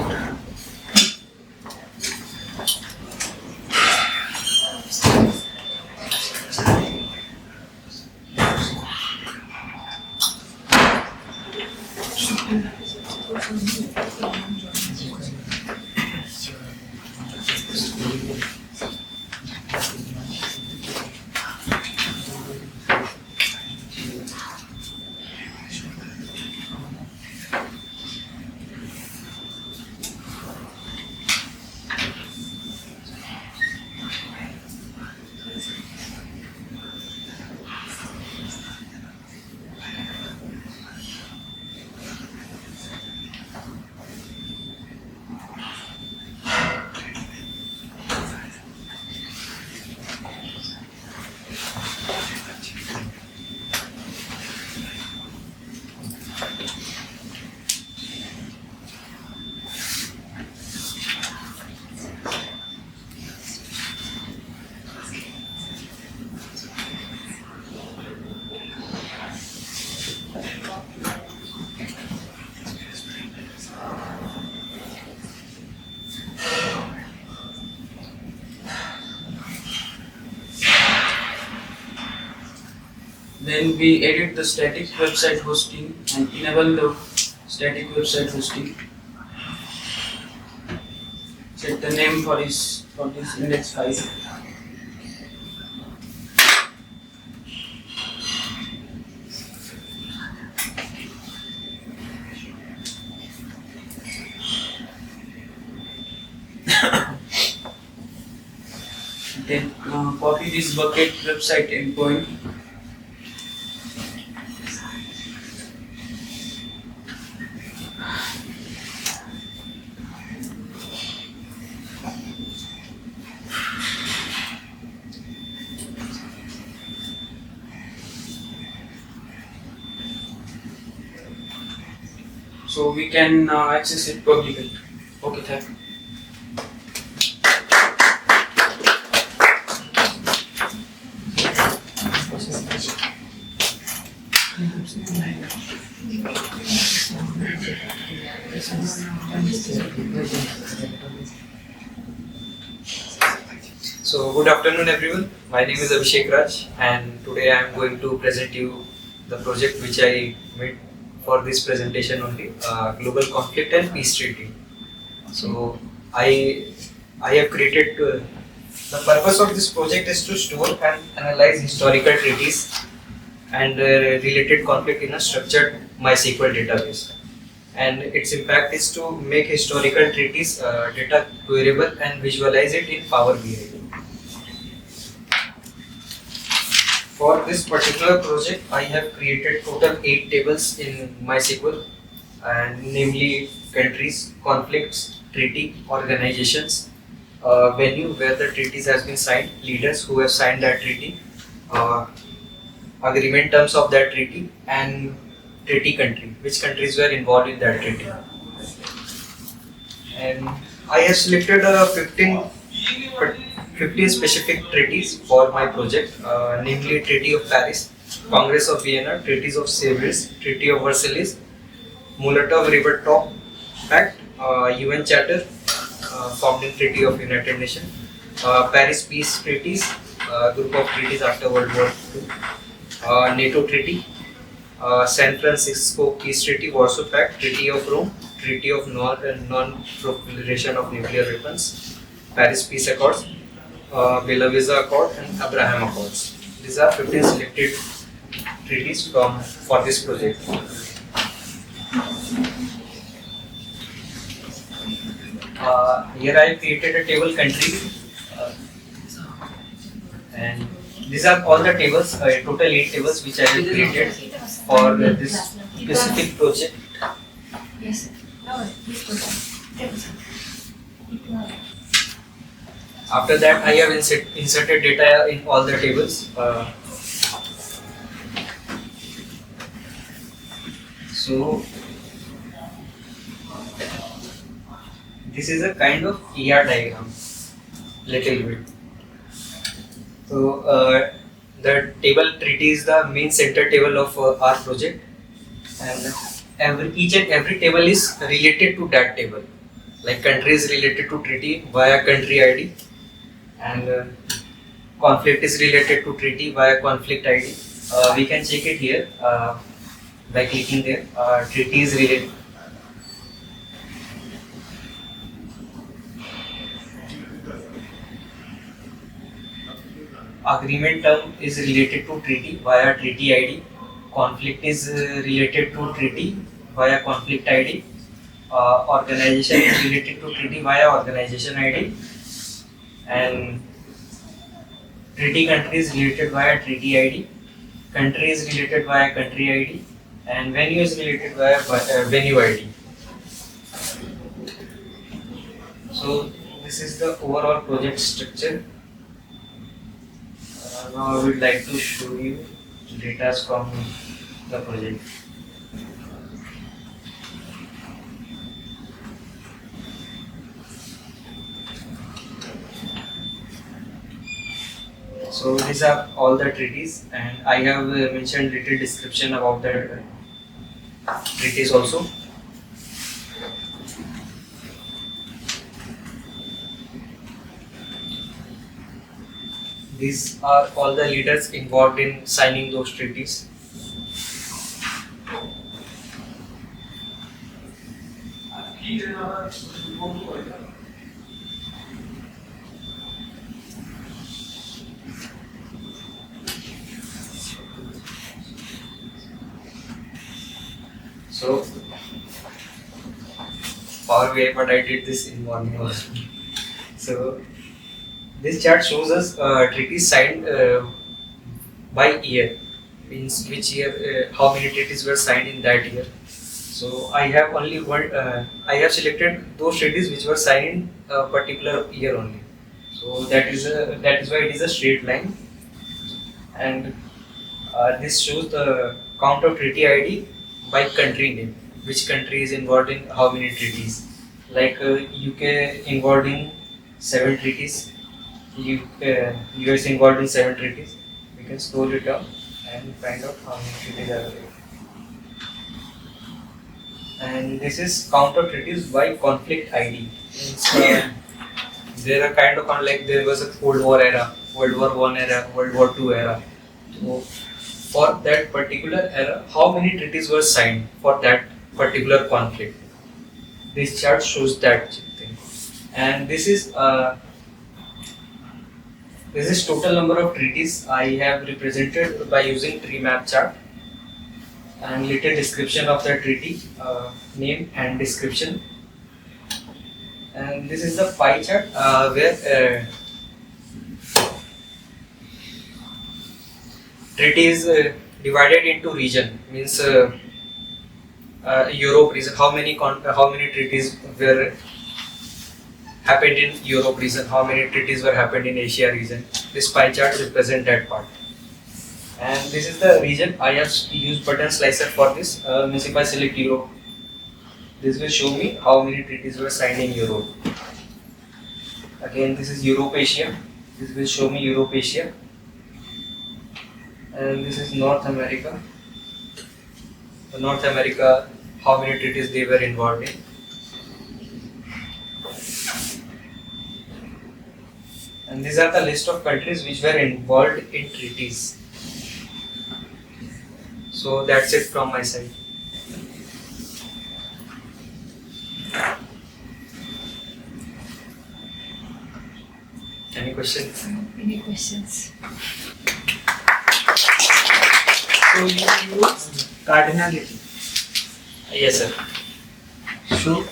Then we edit the static website hosting and enable the static website hosting. Set the name for this index file. Then copy this bucket website endpoint. So we can access it publicly. Okay, thank you. So good afternoon everyone. My name is Abhishek Raj and today I am going to present you the project which I made for this presentation only, Global Conflict and Peace Treaty. So I have created, the purpose of this project is to store and analyze historical treaties and related conflict in a structured MySQL database. And its impact is to make historical treaties data queryable and visualize it in Power BI. For this particular project, I have created total 8 tables in MySQL, and namely countries, conflicts, treaty, organizations, venue where the treaties has been signed, leaders who have signed that treaty, agreement terms of that treaty, and treaty country, which countries were involved in that treaty. And I have selected 15 specific treaties for my project, namely Treaty of Paris, Congress of Vienna, Treaties of Sevres, Treaty of Versailles, Molotov-Ribbentrop Pact, UN Charter, Founding Treaty of United Nations, Paris Peace Treaties, group of treaties after World War II, NATO Treaty, San Francisco Peace Treaty, Warsaw Pact, Treaty of Rome, Treaty of Non-Proliferation of Nuclear Weapons, Paris Peace Accords, Bella Vista Accord, and Abraham Accords. These are 15 selected treaties for this project. Here I created a table country, and these are all the tables, total 8 tables which I have created for this specific project. Yes. After that, I have inserted data in all the tables. So this is a kind of ER diagram, little bit. So the table treaty is the main center table of our project, and each and every table is related to that table. Like country is related to treaty via country ID, and conflict is related to treaty via conflict ID. We can check it here by clicking there. Treaty is related. Agreement term is related to treaty via treaty ID. Conflict is related to treaty via conflict ID. Organization is related to treaty via organization ID. And treaty country is related via treaty ID. Country is related via country ID. And venue is related via venue ID. So this is the overall project structure. Now I would like to show you data from the project. So these are all the treaties, and I have mentioned little description about the treaties also. These are all the leaders involved in signing those treaties. So, Power BI, but I did this in morning also. So, this chart shows us treaties signed by year, means which year, how many treaties were signed in that year. So I have only one. I have selected those treaties which were signed in a particular year only. So that is why it is a straight line, and this shows the count of treaty ID by country name. Which country is involved in how many treaties? Like UK involved in 7 treaties. US involved in 7 treaties. We can scroll it down and find out how many treaties are there. And this is count of treaties by conflict ID. There are kind of like there was a Cold War era, World War I era, World War II era. So for that particular era, how many treaties were signed for that particular conflict? This chart shows that thing, and this is total number of treaties I have represented by using tree map chart, and little description of the treaty, name and description. And this is the pie chart where treaty is divided into region, means Europe region. How many treaties were happened in Europe region? How many treaties were happened in Asia region? This pie chart represents that part. And this is the region. I have used button slicer for this. Means if I select Europe, this will show me how many treaties were signed in Europe. Again, this is Europe Asia. This will show me Europe Asia. And this is North America. North America, how many treaties they were involved in. And these are the list of countries which were involved in treaties. So that's it from my side. Any questions? Any questions? So you use cardinality. Yes, sir. So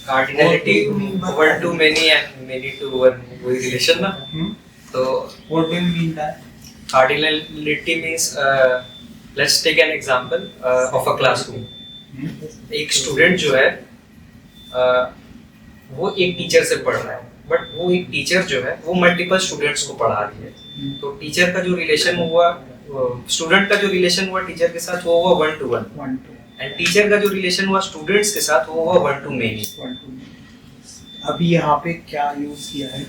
Cardinality, one to many and many to one relation na. So what do you mean that? Cardinality means let's take an example of a classroom. एक student जो है वो एक teacher से पढ़ रहा है, but वो एक टीचर जो है वो मल्टीपल स्टूडेंट्स को पढ़ा रही है. तो टीचर का जो रिलेशन हुआ, स्टूडेंट का जो रिलेशन हुआ टीचर के साथ वो हुआ 1 to 1, एंड टीचर का जो रिलेशन हुआ स्टूडेंट्स के साथ वो हुआ 1 to many. अभी यहाँ पे क्या यूज किया है?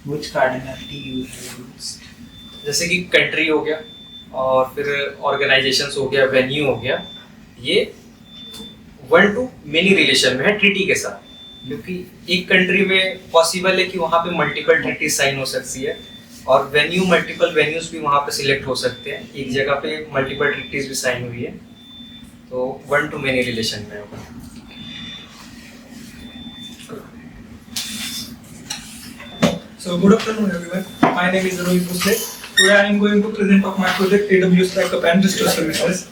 Which cardinality you use? जैसे कि कंट्री हो गया, और फिर ऑर्गेनाइजेशंस हो गया, वेन्यू हो गया, ये 1 to many रिलेशन में है ट्रीटी के साथ, क्योंकि एक कंट्री में पॉसिबल है कि वहाँ पे मल्टीपल ट्रीटी साइन हो सकती है और वेन्यू मल्टीपल वेन्यूज भी वहाँ पे सिलेक्ट हो सकते हैं, एक जगह पे मल्टीपल ट्रीटीज भी साइन हुई है, तो 1 to many रिलेशन में होगा। So good afternoon everyone. My name is Rohit Bhusle. Today I am going to present of my project AWS Backup and Restore Services.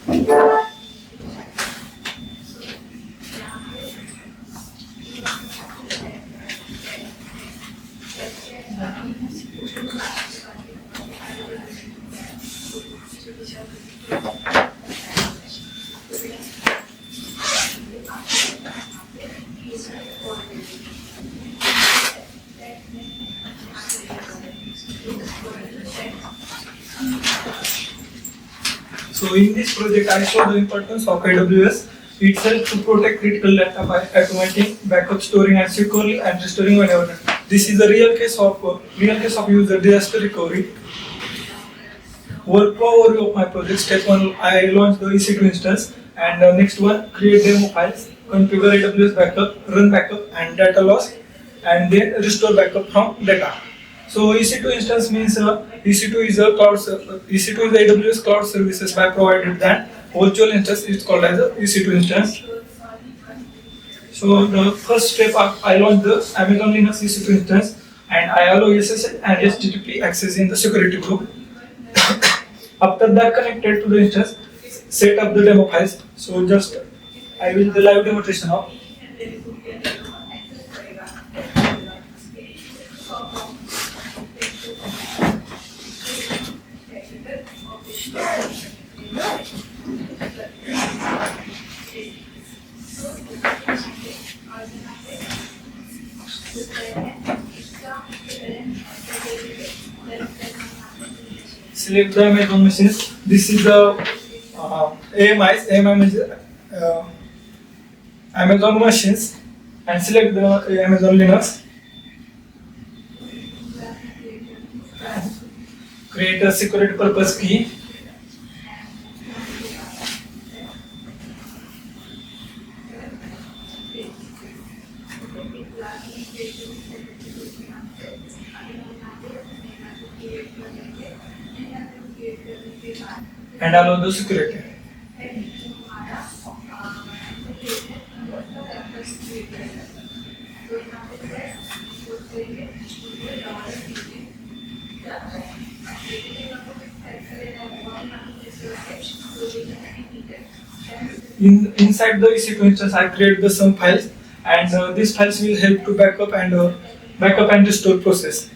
So in this project, I show the importance of AWS itself to protect critical data by automating backup, storing, and securely and restoring whenever needed. This is a real case of user disaster recovery. Workflow overview of my project. Step 1, I launch the EC2 instance, and next one, create demo files, configure AWS backup, run backup and data loss, and then restore backup from data. So EC2 instance means EC2 is a EC2 is the AWS cloud services by provided that virtual instance is called as a EC2 instance. So the first step, I launch the Amazon Linux EC2 instance and I allow SSL and HTTP access in the security group. After that, connected to the instance, set up the demo files. So just I will the live demonstration of. Select the Amazon machines. This is the AMIs. AMI is Amazon machines, and select the Amazon Linux. Create a security purpose key. And allow the security. Inside the EC2 instance, I create the some files, and these files will help to backup and restore process.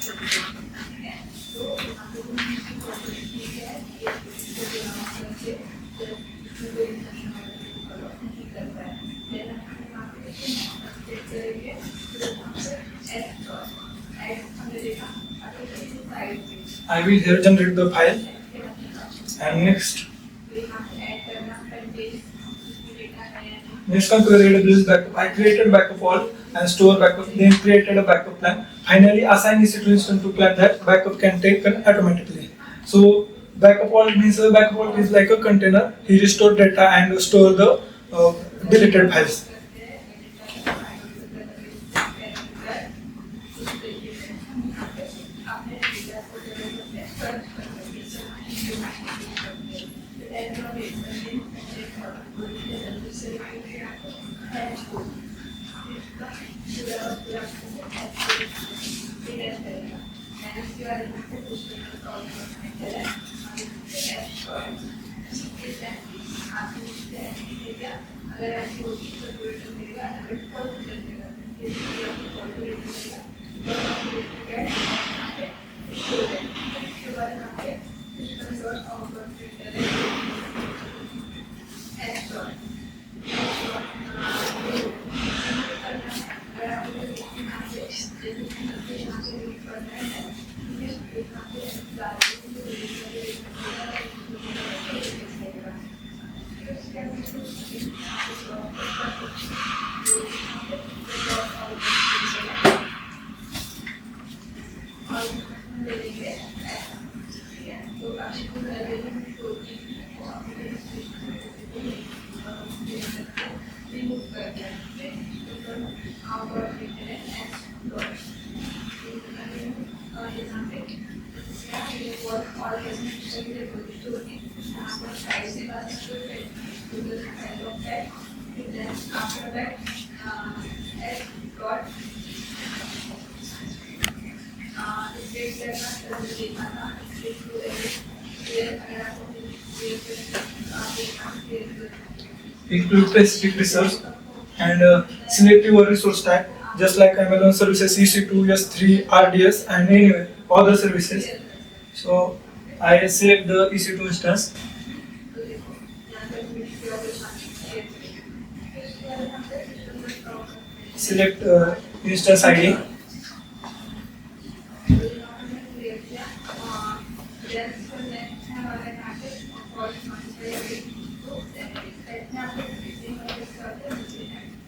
I will here generate the file, and next configure AWS backup. I created backup all and store backup, then created a backup plan. Finally assign EC2 instance to plan that backup can take automatically. So backup all means backup all is like a container. He restore data and store the deleted files. Include specific resource and select your resource type, just like Amazon services EC2, S3, RDS, and anyway other services. So I select the EC2 instance. Select instance ID.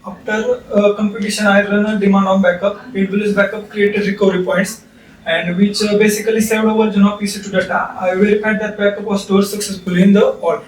After computation, I run a demand on backup. AWS backup created recovery points, and which basically saved a version of EC2 data. I verified that backup was stored successfully in the vault.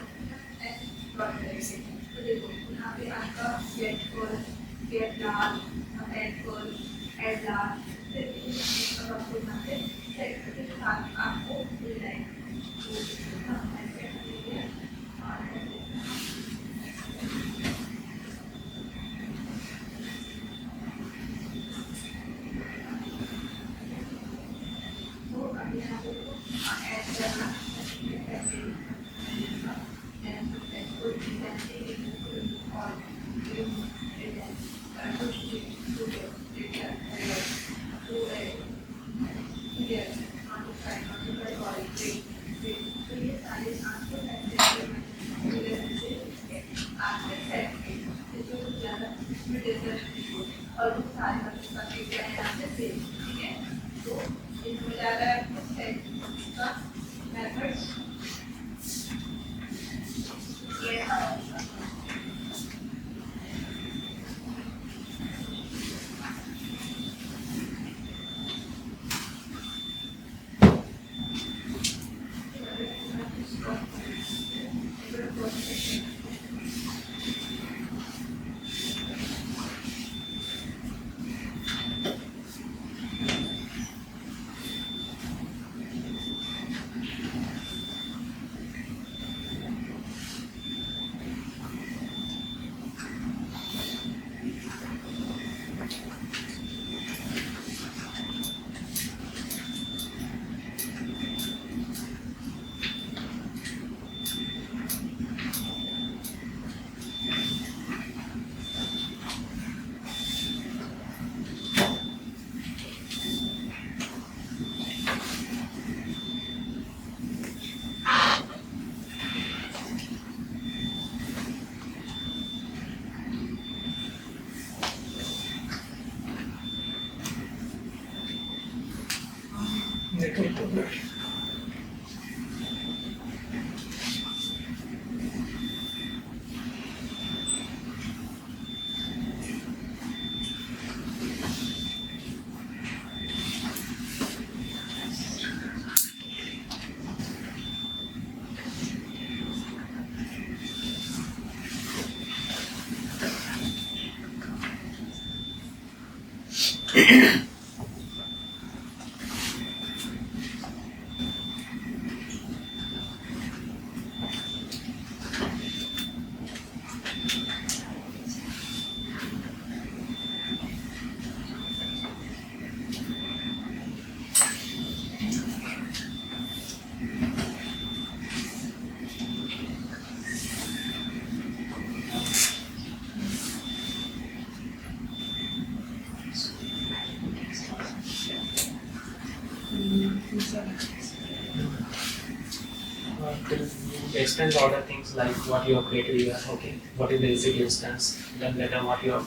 Extend all the things like what you have created here, okay, what is the ECD instance, then later what you have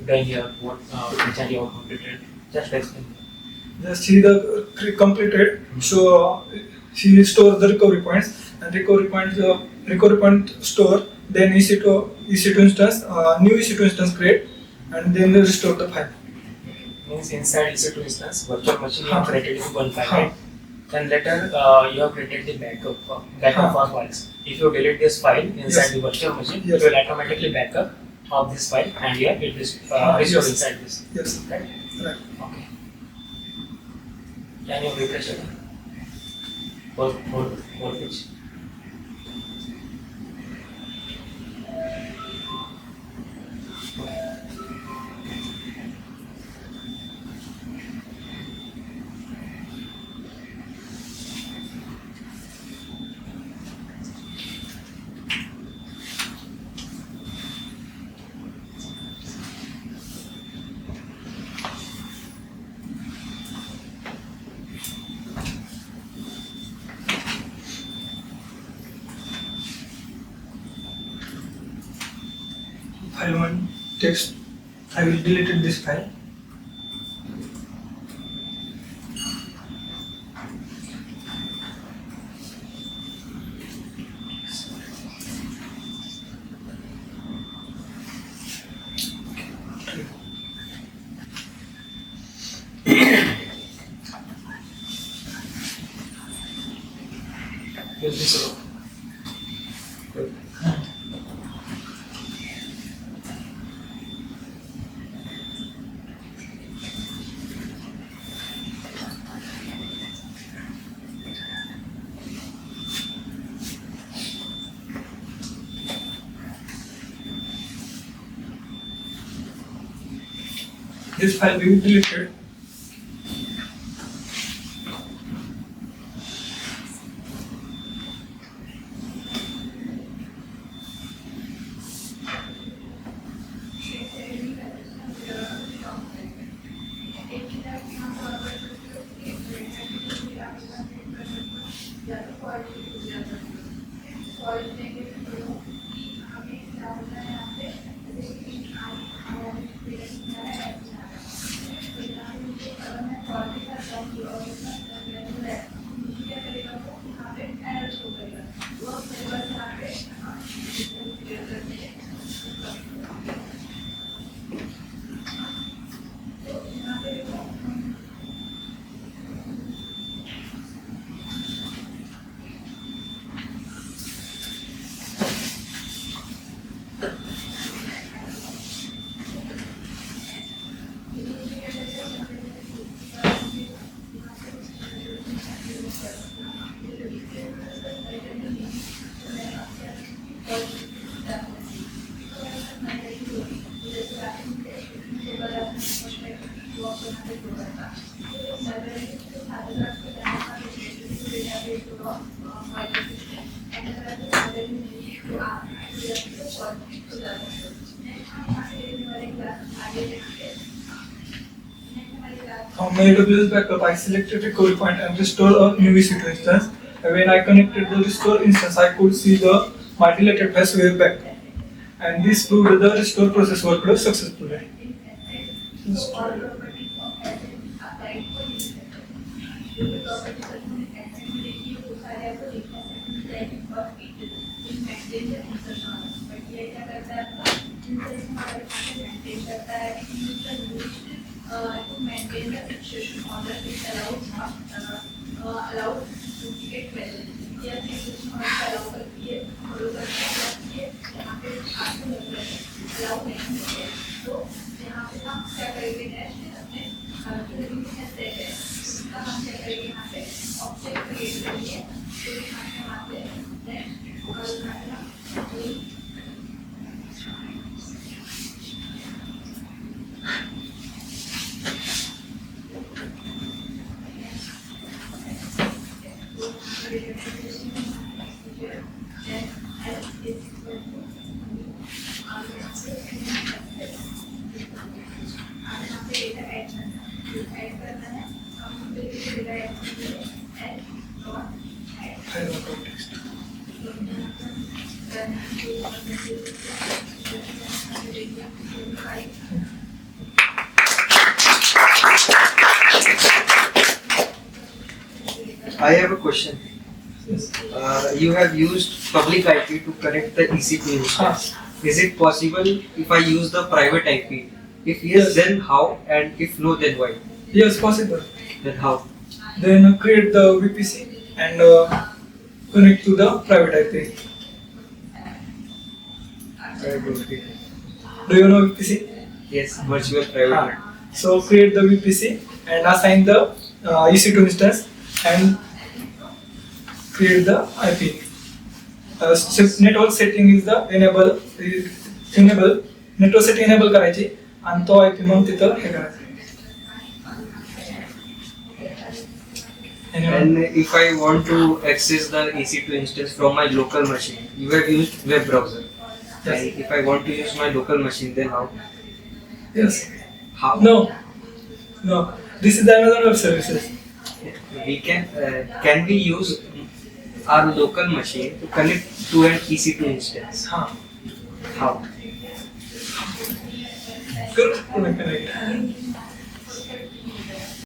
done here, what feature you have completed, just explain. Just see the completed. So she stores the recovery points, and recovery point store. Then EC2 instance, new EC2 instance create, and then restore the file. Means inside EC2 instance, virtual machine you have created in one file, right? Then later you have created the backup for files. If you delete this file inside the virtual machine, it will automatically backup of this file, and here it is restored inside this. Yes. Right? Right. Okay. Can you refresh it? For which? File 1 text. I will delete this file. Use this row. Good. This file will be deleted. From my AWS backup, I selected recovery point and restore a new EC2 instance. And when I connected the restore instance, I could see my deleted files were back. And this proved that the restore process worked successfully. To maintain the fixation order, it allows duplicate value. यह fixation order allow करती है, follow करती है, यहाँ पे आपको allow नहीं है, तो यहाँ पे हम क्या करेंगे next अपने ऑब्जेक्ट क्रिएट करिए I have a question. You have used public IP to connect the EC2 instance. Is it possible if I use the private IP? If yes, then how? And if no, then why? Yes, possible. Then how? Then create the VPC and connect to the private IP. Do you know VPC? Yes, virtual private network. So create the VPC and assign the EC2 instance and create the IP. Network setting is the enable network setting enable करायची आणि तो IP मग तिथं हे करायचं. And if I want to access the EC2 instance from my local machine, you have used web browser. Yes. And if I want to use my local machine, then how? Yes. How? No. This is the Amazon Web Services. We can we use our local machine to connect to an EC2 instance? How? How? Good.